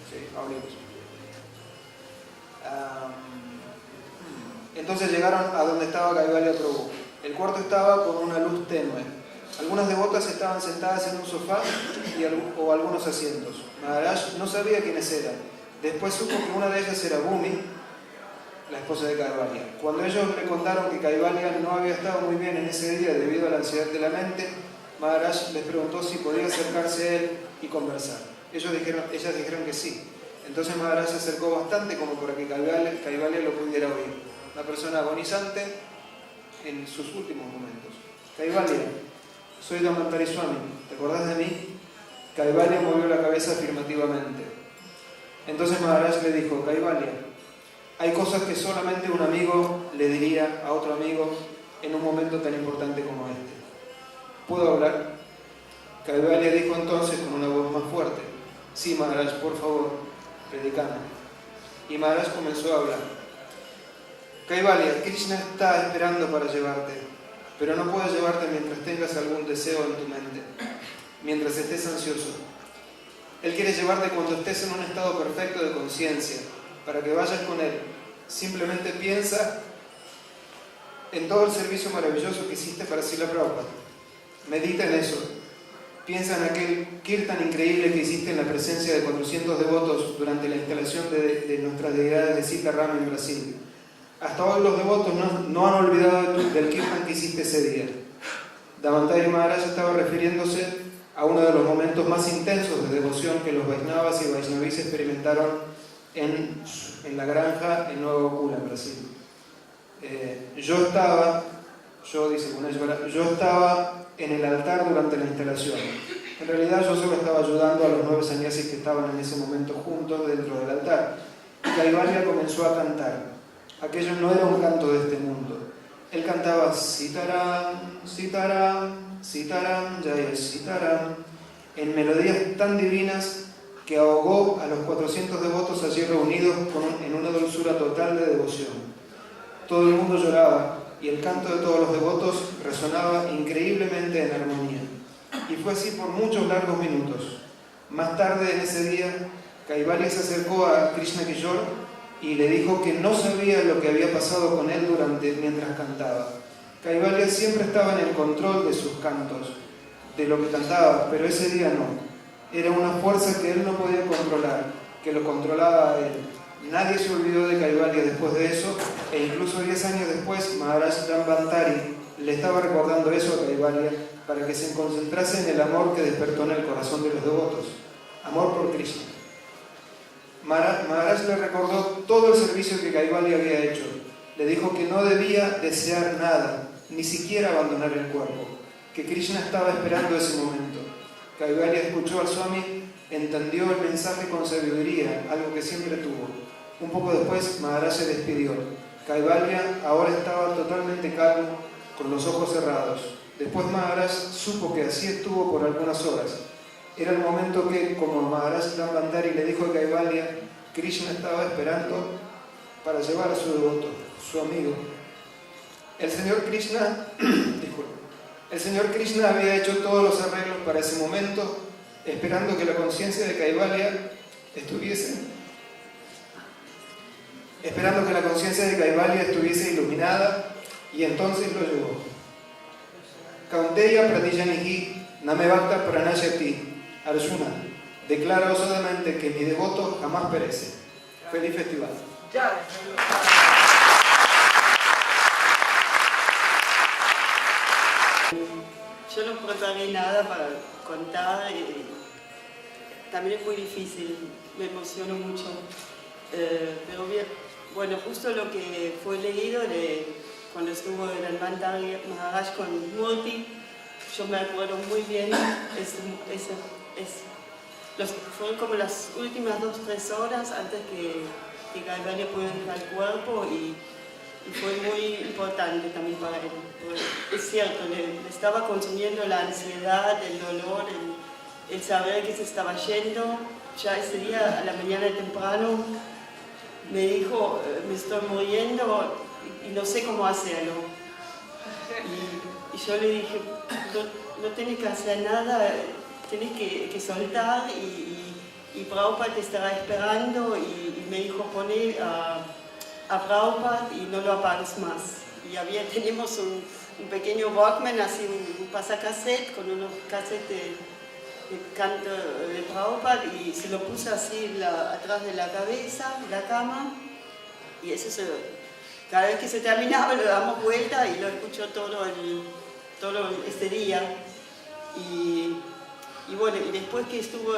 Sí, a Olivos. Entonces llegaron a donde estaba Kaivalya Prabhu. El cuarto estaba con una luz tenue. Algunas devotas estaban sentadas en un sofá o algunos asientos. Maharaj no sabía quiénes eran. Después supo que una de ellas era Bhumi, la esposa de Kaivalya. Cuando ellos le contaron que Kaivalya no había estado muy bien en ese día debido a la ansiedad de la mente, Maharaj les preguntó si podía acercarse a él y conversar. Ellas dijeron que sí. Entonces Maharaj se acercó bastante como para que Kaivalya lo pudiera oír. Una persona agonizante en sus últimos momentos. Kaivalya, soy Dhanvantari Swami, ¿te acordás de mí? Kaivalya movió la cabeza afirmativamente. Entonces Maharaj le dijo, Kaivalya, hay cosas que solamente un amigo le diría a otro amigo en un momento tan importante como este. ¿Puedo hablar? Kaivalya dijo entonces con una voz más fuerte, sí Maharaj, por favor, predicame. Y Maharaj comenzó a hablar. Kaivalya, Krishna está esperando para llevarte, pero no puede llevarte mientras tengas algún deseo en tu mente, mientras estés ansioso. Él quiere llevarte cuando estés en un estado perfecto de conciencia, para que vayas con Él. Simplemente piensa en todo el servicio maravilloso que hiciste para Srila Prabhupada. Medita en eso. Piensa en aquel kirtan increíble que hiciste en la presencia de 400 devotos durante la instalación de nuestras deidades de Sita Rama en Brasil. Hasta hoy los devotos no han olvidado del kirtan que hiciste ese día. Dhanvantari Maharaj estaba refiriéndose a uno de los momentos más intensos de devoción que los Vaisnavas y Vaishnavis experimentaron en la granja en Nueva Gokula, en Brasil. Yo estaba en el altar durante la instalación. En realidad yo solo estaba ayudando a los 9 sannyasis que estaban en ese momento juntos dentro del altar. Y Kaivalya comenzó a cantar. Aquello no era un canto de este mundo. Él cantaba Sitaram, Sitaram, Sitaram, Jaya Sitaram, en melodías tan divinas que ahogó a los 400 devotos allí reunidos en una dulzura total de devoción. Todo el mundo lloraba y el canto de todos los devotos resonaba increíblemente en armonía. Y fue así por muchos largos minutos. Más tarde en ese día, Kaivalya se acercó a Krishna Kishore y le dijo que no sabía lo que había pasado con él mientras cantaba. Kaivalya siempre estaba en el control de sus cantos, de lo que cantaba, pero ese día no. Era una fuerza que él no podía controlar, que lo controlaba a él. Nadie se olvidó de Kaivalya después de eso, e incluso 10 años después, Maharaj Dhanvantari le estaba recordando eso a Kaivalya para que se concentrase en el amor que despertó en el corazón de los devotos. Amor por Krishna. Maharaj le recordó todo el servicio que Kaivalya había hecho. Le dijo que no debía desear nada, ni siquiera abandonar el cuerpo, que Krishna estaba esperando ese momento. Kaivalya escuchó al Swami entendió el mensaje con sabiduría, algo que siempre tuvo. Un poco después, Maharaj se despidió. Kaivalya ahora estaba totalmente calmo, con los ojos cerrados. Después Maharaj supo que así estuvo por algunas horas. Era el momento que, como Maharaj Dhanvantari le dijo a Kaivalya, Krishna estaba esperando para llevar a su devoto, su amigo. El Señor Krishna, el Señor Krishna había hecho todos los arreglos para ese momento, esperando que la conciencia de Kaivalya estuviese iluminada, y entonces lo llevó. Kaunteya Pratijanihi Name Bhakta Pranayati. Arjuna, declara osadamente que mi devoto jamás perece. Feliz festival. Yo no preparé nada para contar, también es muy difícil, me emociono mucho, pero bien, bueno, justo lo que fue leído cuando estuvo el Dhanvantari Maharaj con Murti, yo me acuerdo muy bien, fueron como las últimas 2-3 horas antes que Kaivalya pudiera dejar el cuerpo y fue muy importante también para él. Es cierto, le estaba consumiendo la ansiedad, el dolor, el saber que se estaba yendo. Ya ese día, a la mañana temprano, me dijo, me estoy muriendo y no sé cómo hacerlo. Y yo le dije, no tienes que hacer nada, tienes que soltar y Prabhupada te estará esperando. Y me dijo, poné a Prabhupada y no lo apagues más. Y teníamos un pequeño Walkman, así un pasacassette con unos cassettes de canto de Prabhupada, y se lo puse así atrás de la cabeza, la cama, y eso cada vez que se terminaba lo damos vuelta y lo escuchó todo este día. Y bueno, y después que estuvo,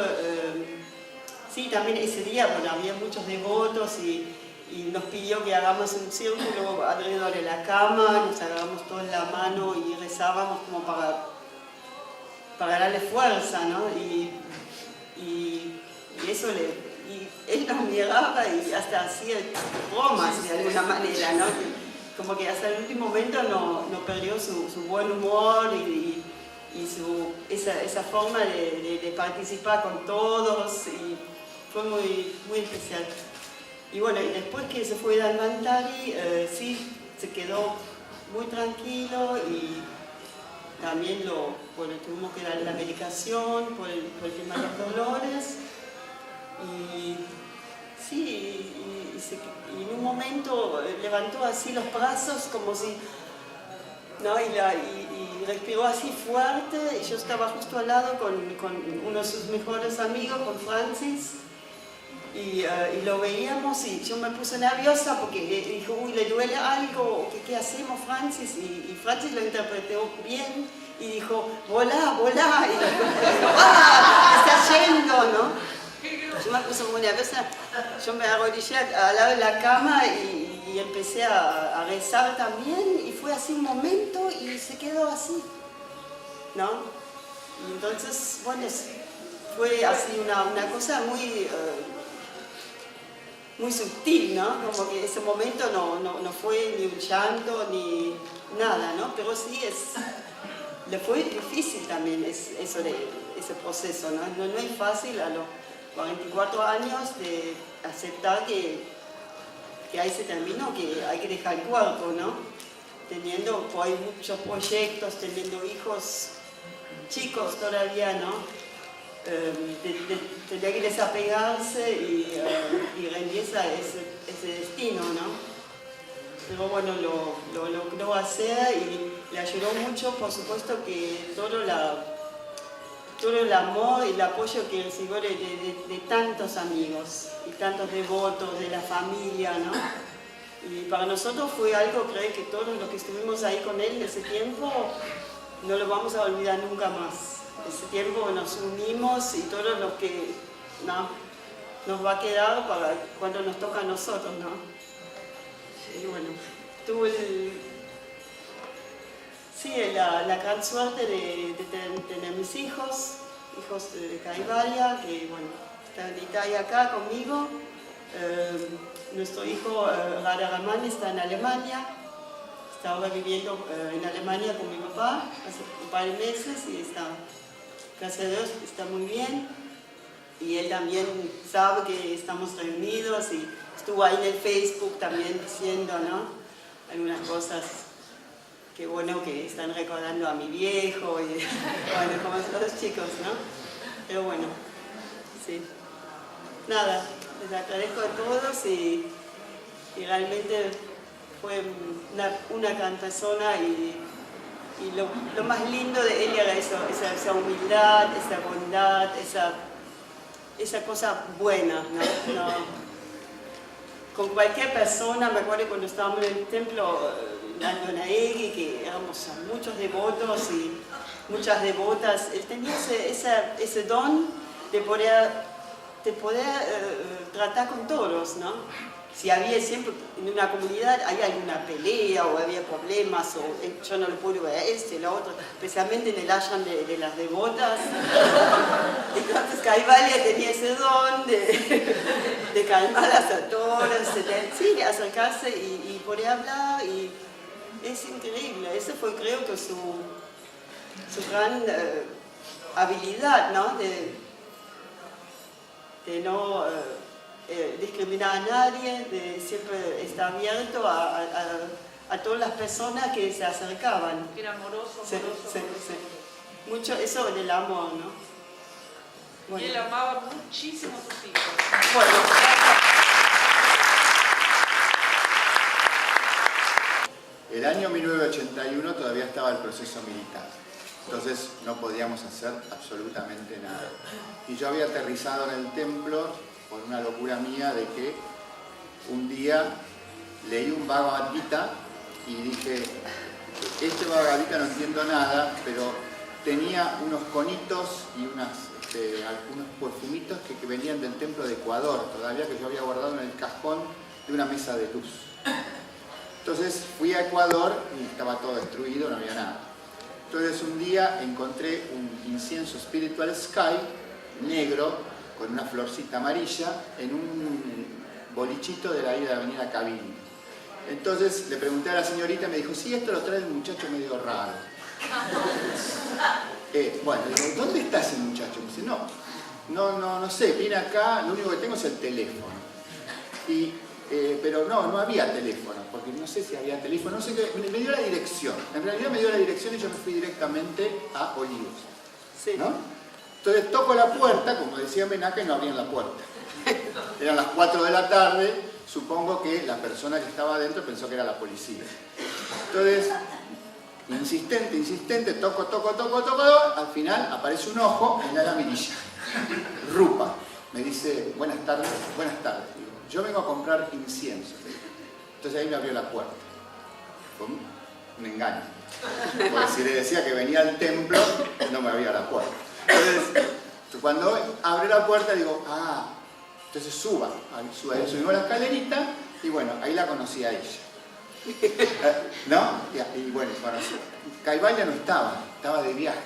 sí, también ese día, bueno, había muchos devotos y nos pidió que hagamos un círculo alrededor de la cama, nos agarramos todos la mano y rezábamos como para darle fuerza, ¿no? Y eso él nos miraba y hasta hacía bromas de alguna manera, ¿no? Como que hasta el último momento no perdió su buen humor y esa forma de participar con todos, y fue muy, muy especial. Y bueno, y después que se fue Dhanvantari, sí, se quedó muy tranquilo y también tuvimos que darle la medicación por el tema de los dolores. Y sí, y en un momento levantó así los brazos como si, ¿no? Y respiró así fuerte, y yo estaba justo al lado con uno de sus mejores amigos, con Francis. Y lo veíamos y yo me puse nerviosa porque dijo, uy, le duele algo, ¿qué hacemos, Francis? Y Francis lo interpretó bien y dijo, volá, volá, y dijo, está yendo, ¿no? Yo me puse muy nerviosa, yo me arrodillé al lado de la cama y empecé a rezar también, y fue así un momento y se quedó así, ¿no? Y entonces, bueno, fue así una cosa muy... muy sutil, ¿no? Como que ese momento no fue ni un llanto ni nada, ¿no? Pero sí le fue difícil también ese proceso, ¿no? No es fácil a los 44 años de aceptar que ahí se terminó, que hay que dejar el cuerpo, ¿no? Teniendo hay muchos proyectos, teniendo hijos chicos todavía, ¿no? Tenía que desapegarse y rendirse a ese destino, ¿no? Pero bueno, lo logró hacer y le ayudó mucho, por supuesto, que todo el amor y el apoyo que recibió de tantos amigos y tantos devotos, de la familia, ¿no? Y para nosotros fue algo, creo que todos los que estuvimos ahí con él en ese tiempo no lo vamos a olvidar nunca más. Ese tiempo nos unimos y todo lo que nos va a quedar para cuando nos toca a nosotros, ¿no? Y bueno, tuve la gran suerte de tener mis hijos, hijos de Caivalia, que bueno, está en Italia acá conmigo. Nuestro hijo Rada Ramán está en Alemania, está ahora viviendo en Alemania con mi papá hace un par de meses y está, gracias a Dios, está muy bien. Y él también sabe que estamos reunidos y estuvo ahí en el Facebook también diciendo, ¿no?, algunas cosas que bueno, que están recordando a mi viejo y bueno, como los chicos, ¿no? Pero bueno, sí. Nada, les agradezco a todos y realmente fue una gran persona y lo más lindo de él era eso, esa humildad, esa bondad, esa cosa buena, ¿no? Con cualquier persona, me acuerdo cuando estábamos en el templo Andonaegui, que éramos muchos devotos y muchas devotas, él tenía ese don de poder tratar con todos, ¿no? Si había siempre en una comunidad hay alguna pelea o había problemas o yo no lo puedo ver lo otro, especialmente en el ashram de las devotas. Entonces Caivalia tenía ese don de calmarlas a todas, de acercarse y poder hablar y es increíble. Ese fue, creo que su gran habilidad, ¿no? De no discriminar a nadie, de siempre estar abierto a todas las personas que se acercaban. Era amoroso, Sí. Mucho eso del amor, ¿no? Bueno. Y él amaba muchísimo a sus hijos. Bueno. El año 1981 todavía estaba el proceso militar, entonces no podíamos hacer absolutamente nada. Y yo había aterrizado en el templo por una locura mía de que un día leí un Bhagavad Gita y dije, este Bhagavad Gita no entiendo nada, pero tenía unos conitos y algunos perfumitos que venían del templo de Ecuador, todavía que yo había guardado en el cajón de una mesa de luz. Entonces fui a Ecuador y estaba todo destruido, no había nada. Entonces un día encontré un incienso Spiritual Sky negro con una florcita amarilla en un bolichito de la avenida Cabini. Entonces le pregunté a la señorita y me dijo, sí, esto lo trae un muchacho medio raro. Bueno, le digo, ¿dónde está ese muchacho? Me dice, no sé, viene acá, lo único que tengo es el teléfono. Pero no había teléfono, porque no sé si había teléfono, no sé qué, me dio la dirección. En realidad me dio la dirección y yo me fui directamente a Olivos. Sí. ¿No? Entonces toco la puerta, como decía Menaca, y no abrían la puerta. Eran las 4 de la tarde, supongo que la persona que estaba adentro pensó que era la policía. Entonces, insistente, toco, al final aparece un ojo en la mirilla. Rupa. Me dice, buenas tardes. Digo, yo vengo a comprar incienso. Entonces ahí me abrió la puerta. Fue un engaño. Porque si le decía que venía al templo, no me abría la puerta. Entonces, cuando abre la puerta digo, entonces subimos la escalerita y bueno, ahí la conocí a ella. ¿No? Y bueno, Caivalia no estaba de viaje.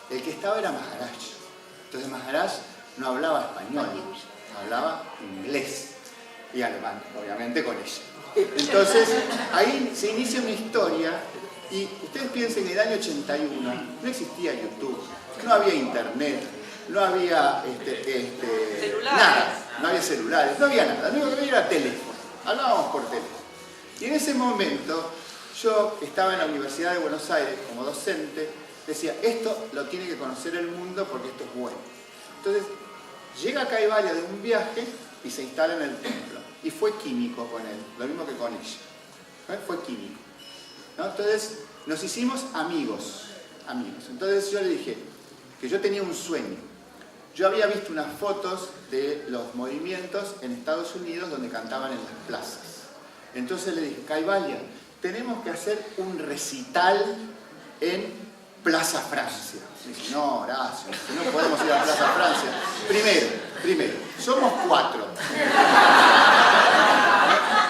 El que estaba era Maharaj. Entonces Maharaj no hablaba español, hablaba inglés y alemán, obviamente con ella. Entonces ahí se inicia una historia y ustedes piensen que en el año 81 no existía YouTube, no había internet, no había nada, no había celulares, no había nada, lo único que había era teléfono, hablábamos por teléfono. Y en ese momento yo estaba en la Universidad de Buenos Aires como docente, decía, esto lo tiene que conocer el mundo porque esto es bueno. Entonces llega Caivalia de un viaje y se instala en el templo. Y fue químico con él, lo mismo que con ella. ¿No? Fue químico. ¿No? Entonces nos hicimos amigos. Entonces yo le dije que yo tenía un sueño. Yo había visto unas fotos de los movimientos en Estados Unidos donde cantaban en las plazas. Entonces le dije, Caivalia, tenemos que hacer un recital en Plaza Francia. Me dice, no, Horacio, no podemos ir a Plaza Francia. Primero, somos 4.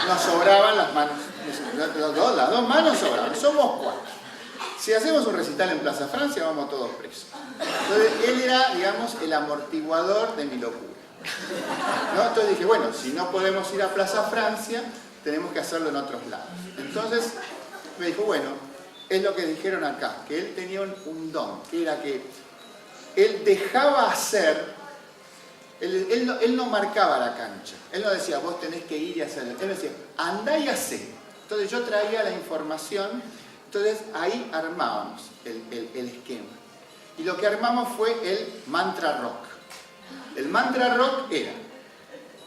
Nos sobraban las manos. Las dos manos sobraban, somos 4. si hacemos un recital en Plaza Francia, vamos todos presos. Entonces, él era, digamos, el amortiguador de mi locura, ¿no? Entonces dije, bueno, si no podemos ir a Plaza Francia, tenemos que hacerlo en otros lados. Entonces, me dijo, bueno, es lo que dijeron acá, que él tenía un don, que era que él dejaba hacer, él no marcaba la cancha, él no decía, vos tenés que ir y hacer, él decía, andá y hacé. Entonces yo traía la información, entonces ahí armábamos el esquema. Y lo que armamos fue el mantra rock. El mantra rock era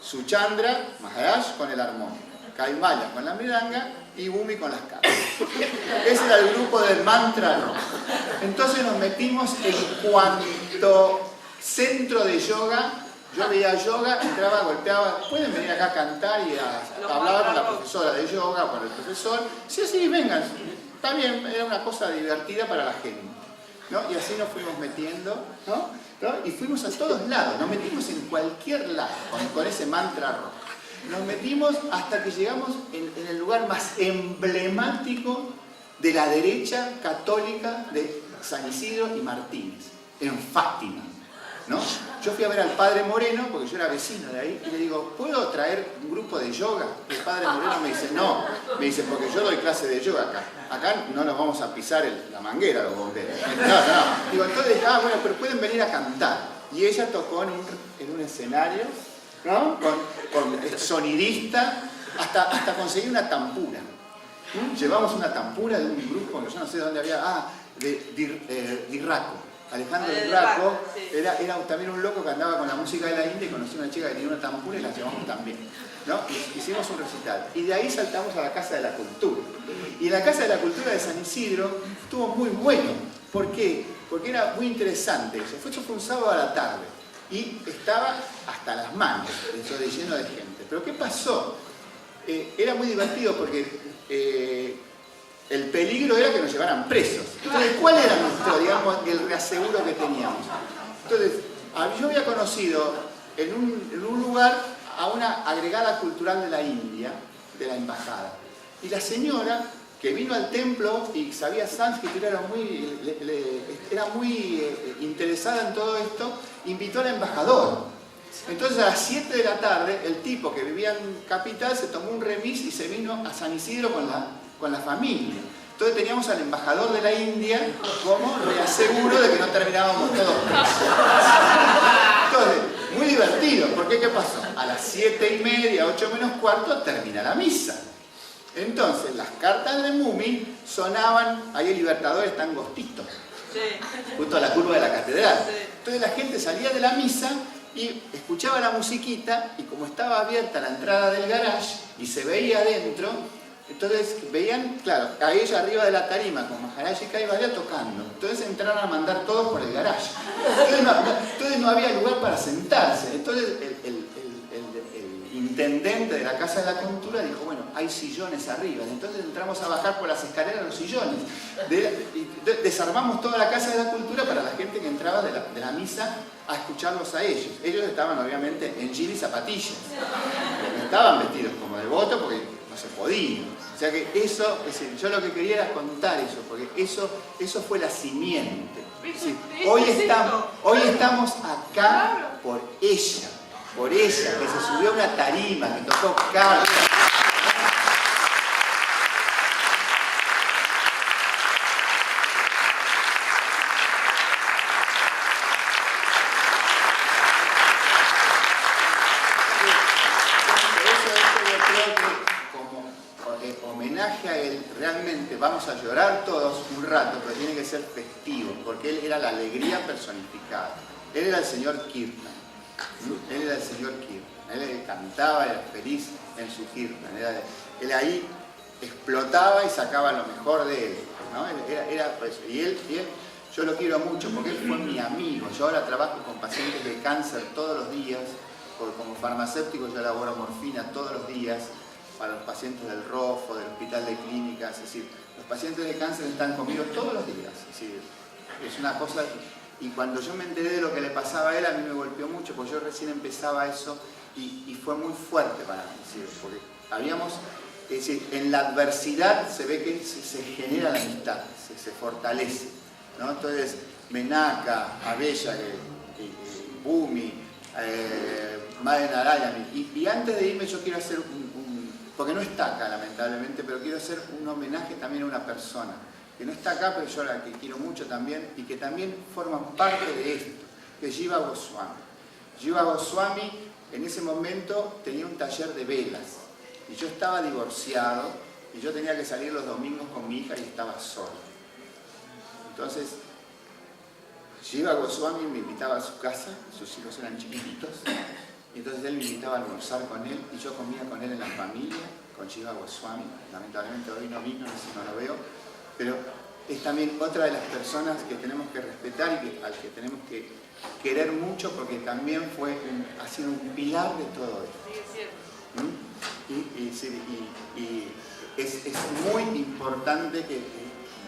Suchandra Maharaj con el armónico, Kaivalya con la mridanga y Bhumi con las cabras. Ese era el grupo del mantra rock. Entonces nos metimos en cuanto centro de yoga. Yo veía yoga, entraba, golpeaba, pueden venir acá a cantar y hablaba con la profesora de yoga, con el profesor. Sí, vengan, está bien, era una cosa divertida para la gente, ¿no? Y así nos fuimos metiendo, ¿no? Y fuimos a todos lados, nos metimos en cualquier lado con ese mantra rock. Nos metimos hasta que llegamos en el lugar más emblemático de la derecha católica de San Isidro y Martínez, en Fátima, ¿no? Yo fui a ver al padre Moreno, porque yo era vecino de ahí, y le digo, ¿puedo traer un grupo de yoga? Y el padre Moreno me dice, no, me dice, porque yo doy clase de yoga acá. Acá no nos vamos a pisar la manguera los bomberos. No. Digo, entonces, bueno, pero pueden venir a cantar. Y ella tocó en un escenario, ¿no? Con sonidista, hasta conseguir una tampura. Llevamos una tampura de un grupo, que yo no sé de dónde había, de Dirraco. Alejandro Dirraco era también un loco que andaba con la música de la India y conocí a una chica que tenía una tampura y la llevamos también, ¿no? Hicimos un recital. Y de ahí saltamos a la Casa de la Cultura. Y en la Casa de la Cultura de San Isidro estuvo muy bueno. ¿Por qué? Porque era muy interesante eso. Eso fue un sábado a la tarde. Y estaba hasta las manos, eso de lleno de gente. Pero ¿qué pasó? Era muy divertido porque el peligro era que nos llevaran presos. Entonces, ¿cuál era nuestro, digamos, el reaseguro que teníamos? Entonces, yo había conocido en un lugar a una agregada cultural de la India, de la embajada. Y la señora, que vino al templo y sabía sánscrito, era muy interesada en todo esto, invitó al embajador. Entonces a las 7 de la tarde, el tipo que vivía en Capital se tomó un remis y se vino a San Isidro con la familia. Entonces teníamos al embajador de la India como reaseguro de que no terminábamos todos presos. Entonces, muy divertido, porque ¿qué pasó? A las 7:30, 8 menos cuarto, termina la misa. Entonces, las cartas de Mumi sonaban, ahí el Libertador está angostito, justo a la curva de la catedral. Entonces la gente salía de la misa y escuchaba la musiquita, y como estaba abierta la entrada del garage y se veía adentro, entonces veían, claro, a ella arriba de la tarima con Maharaj y Kaivalya tocando. Entonces entraron a mandar todos por el garage. Entonces no había lugar para sentarse. Entonces el intendente de la Casa de la Cultura dijo, bueno, hay sillones arriba. Entonces entramos a bajar por las escaleras los sillones. Desarmamos toda la Casa de la Cultura para la gente que entraba de la misa a escucharlos a ellos. Ellos estaban obviamente en jeans y zapatillas. No estaban vestidos como devotos porque no se podía. O sea que eso, es decir, yo lo que quería era contar eso, porque eso fue la simiente. Es decir, hoy estamos acá por ella, que se subió a una tarima, que tocó cartas. A él, realmente vamos a llorar todos un rato, pero tiene que ser festivo, porque él era la alegría personificada. Él era el señor Kirtan. Él era el señor Kirtan. Él cantaba, era feliz en su Kirtan. Él ahí explotaba y sacaba lo mejor de él, ¿no? Era pues, y él, yo lo quiero mucho porque él fue mi amigo. Yo ahora trabajo con pacientes de cáncer todos los días, porque como farmacéutico yo elaboro morfina todos los días para los pacientes del ROFO, del Hospital de Clínicas. Es decir, los pacientes de cáncer están conmigo todos los días. Es decir, es una cosa. Y cuando yo me enteré de lo que le pasaba a él, a mí me golpeó mucho, porque yo recién empezaba eso y fue muy fuerte para mí. Es decir, porque habíamos Es decir, en la adversidad se ve que se genera la amistad, se fortalece, ¿no? Entonces, Menaka, Abella, Bumi, Madre Narayana. Y antes de irme yo quiero hacer porque no está acá lamentablemente, pero quiero hacer un homenaje también a una persona que no está acá, pero yo a la que quiero mucho también y que también forman parte de esto, que es Jiva Goswami. Jiva Goswami en ese momento tenía un taller de velas y yo estaba divorciado y yo tenía que salir los domingos con mi hija y estaba solo. Entonces, Jiva Goswami me invitaba a su casa, sus hijos eran chiquititos, y entonces él me invitaba a almorzar con él y yo comía con él en la familia, con Jiva Goswami. Lamentablemente hoy no vino, no sé si no lo veo, pero es también otra de las personas que tenemos que respetar y al que tenemos que querer mucho porque también ha sido un pilar de todo esto. Sí, es cierto. Y es muy importante que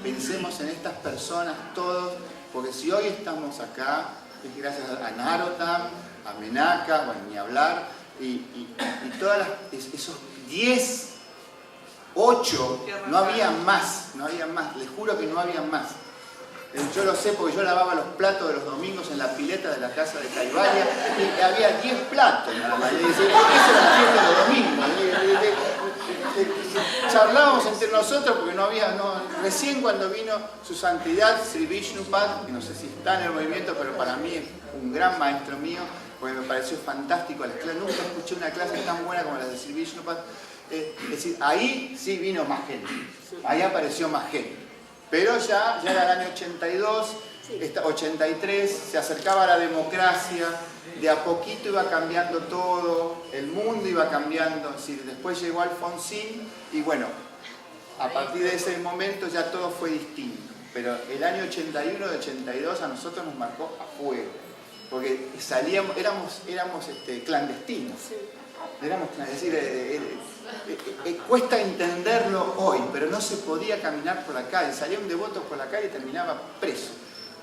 pensemos en estas personas todos, porque si hoy estamos acá es gracias a Narottam, a Menaka, bueno, ni hablar, y todas esos 10, 8, no había más, les juro que no había más. Yo lo sé porque yo lavaba los platos de los domingos en la pileta de la casa de Kaivalya y había 10 platos nada más. Y esa era la fiesta de los domingos. Charlábamos entre nosotros porque recién cuando vino su santidad Sri Vishnupad, que no sé si está en el movimiento, pero para mí es un gran maestro mío, porque me pareció fantástico las clases. Nunca escuché una clase tan buena como la de Sri Vishnupad. Es decir, ahí sí vino más gente, ahí apareció más gente. Pero ya era el año 82, 83, se acercaba la democracia, de a poquito iba cambiando todo, el mundo iba cambiando, después llegó Alfonsín y bueno, a partir de ese momento ya todo fue distinto. Pero el año 81 y 82 a nosotros nos marcó a fuego, porque éramos clandestinos. Es decir, cuesta entenderlo hoy, pero no se podía caminar por la calle, salía un devoto por la calle y terminaba preso.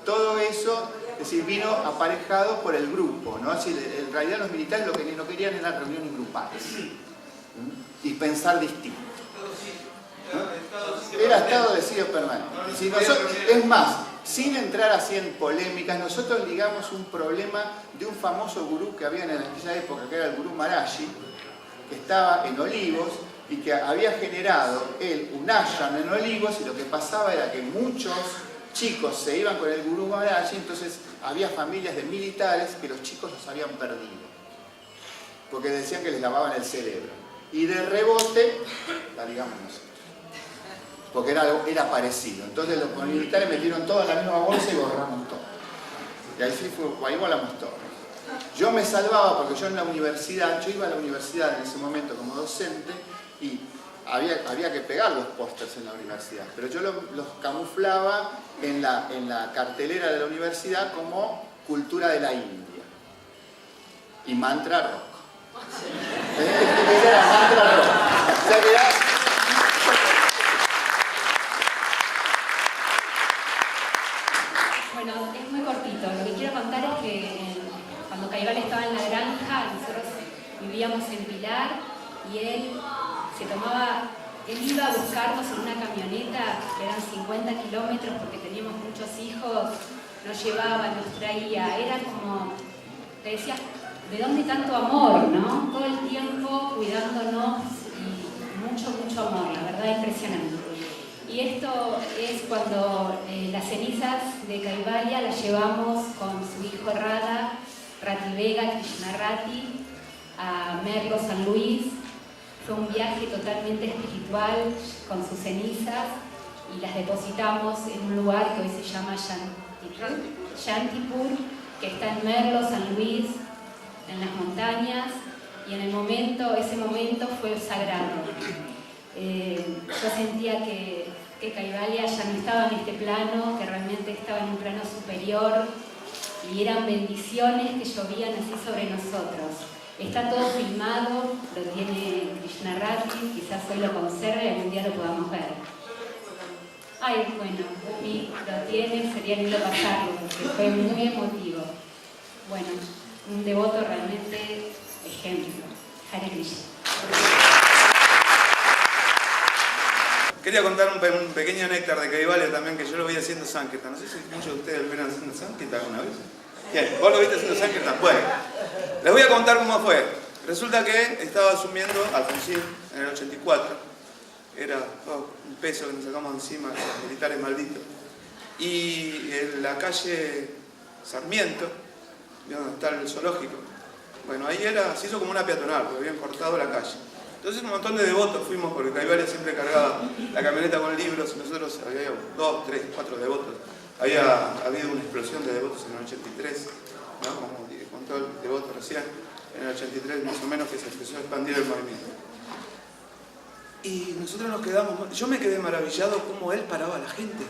Todo eso, es decir, vino aparejado por el grupo, ¿no? Es decir, en realidad los militares lo que no querían eran reuniones grupales y pensar distinto, ¿no? Era estado de sitio permanente. Es más, sin entrar así en polémicas, nosotros ligamos un problema de un famoso gurú que había en aquella época, que era el gurú Maharaji, que estaba en Olivos y que había generado él un ashram en Olivos, y lo que pasaba era que muchos chicos se iban con el gurú Maharaji, entonces había familias de militares que los chicos los habían perdido, porque decían que les lavaban el cerebro. Y de rebote la ligamos nosotros, porque era parecido. Entonces los militares metieron todo en la misma bolsa y borramos todo. Y ahí volamos todo. Yo me salvaba porque yo iba a la universidad en ese momento como docente y había que pegar los pósters en la universidad, pero yo los camuflaba en la cartelera de la universidad como cultura de la India y mantra rock. Era mantra rock. O sea, bueno, es muy cortito. Lo que quiero contar es que cuando Kaivalya estaba en la granja, nosotros vivíamos en Pilar y él iba a buscarnos en una camioneta, que eran 50 kilómetros porque teníamos muchos hijos, nos llevaba, nos traía, era como, te decía, ¿de dónde tanto amor, no? Todo el tiempo cuidándonos y mucho amor, la verdad impresionante. Y esto es cuando las cenizas de Kaivalya las llevamos con su hijo Radha, Rati Vega, Krishna Rati, a Merlo, San Luis. Fue un viaje totalmente espiritual con sus cenizas y las depositamos en un lugar que hoy se llama Shantipur, que está en Merlo, San Luis, en las montañas, y ese momento fue sagrado. Yo sentía que Kaivalya ya no estaba en este plano, que realmente estaba en un plano superior, y eran bendiciones que llovían así sobre nosotros. Está todo filmado, lo tiene Krishna Rati, quizás hoy lo conserve y algún día lo podamos ver. Ay, bueno, Bumi lo tiene, sería lindo pasarlo, porque fue muy emotivo. Bueno, un devoto realmente ejemplo. Hare Krishna. quería contar un pequeño néctar de Caivalia también, que yo lo vi haciendo Sankirtan. No sé si muchos de ustedes lo vieron haciendo Sankirtan alguna vez. Bien, ¿vos lo viste haciendo Sankirtan? Bueno, les voy a contar cómo fue. Resulta que estaba asumiendo Alfonsín en el 84. Era un peso que nos sacamos encima, los militares malditos. Y en la calle Sarmiento, donde está el zoológico, bueno, ahí se hizo como una peatonal, porque habían cortado la calle. Entonces un montón de devotos fuimos, porque Caivalia siempre cargaba la camioneta con libros, y nosotros había 2, 3, 4 devotos. Había habido una explosión de devotos en el 83, ¿no? Como contó el devoto recién, en el 83 más o menos, que se empezó a expandir el movimiento. Y nosotros nos quedamos, yo me quedé maravillado cómo él paraba a la gente,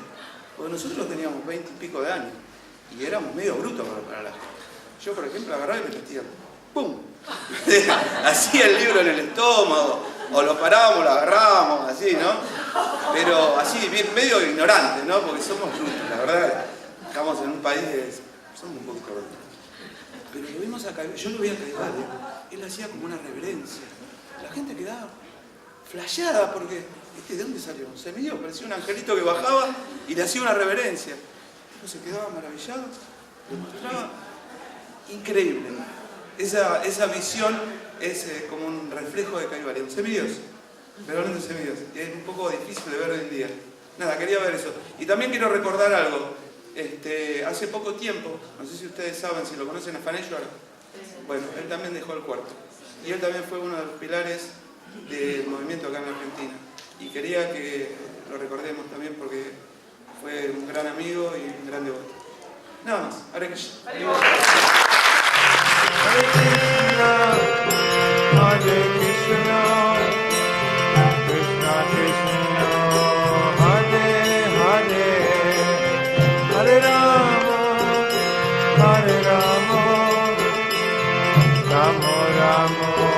porque nosotros teníamos 20 y pico de años, y éramos medio brutos para la gente. Yo, por ejemplo, agarraba y me metía, ¡pum! Hacía el libro en el estómago, o lo parábamos, lo agarrábamos, así, ¿no? Pero así, bien, medio ignorante, ¿no? Porque somos brutos, la verdad, estamos en un país que somos un poquito brutos. Pero lo vimos a Caivalia, yo lo vi a Caivalia, él hacía como una reverencia. La gente quedaba flasheada porque, ¿de dónde salió? Se midió, parecía un angelito que bajaba y le hacía una reverencia. Uno se quedaba maravillado, le mostraba. Increíble. Esa visión es como un reflejo de Caivalia, un semidios, verdaderamente un semidios. Y es un poco difícil de ver hoy en día. Nada, quería ver eso. Y también quiero recordar algo. Hace poco tiempo, no sé si ustedes saben, si lo conocen a Fanellor, bueno, él también dejó el cuerpo. Y él también fue uno de los pilares del movimiento acá en Argentina. Y quería que lo recordemos también porque fue un gran amigo y un gran devoto. Nada más. Hare Krishna. Hare Krishna, Krishna Krishna, Hare Hare, Hare Rama, Rama Rama.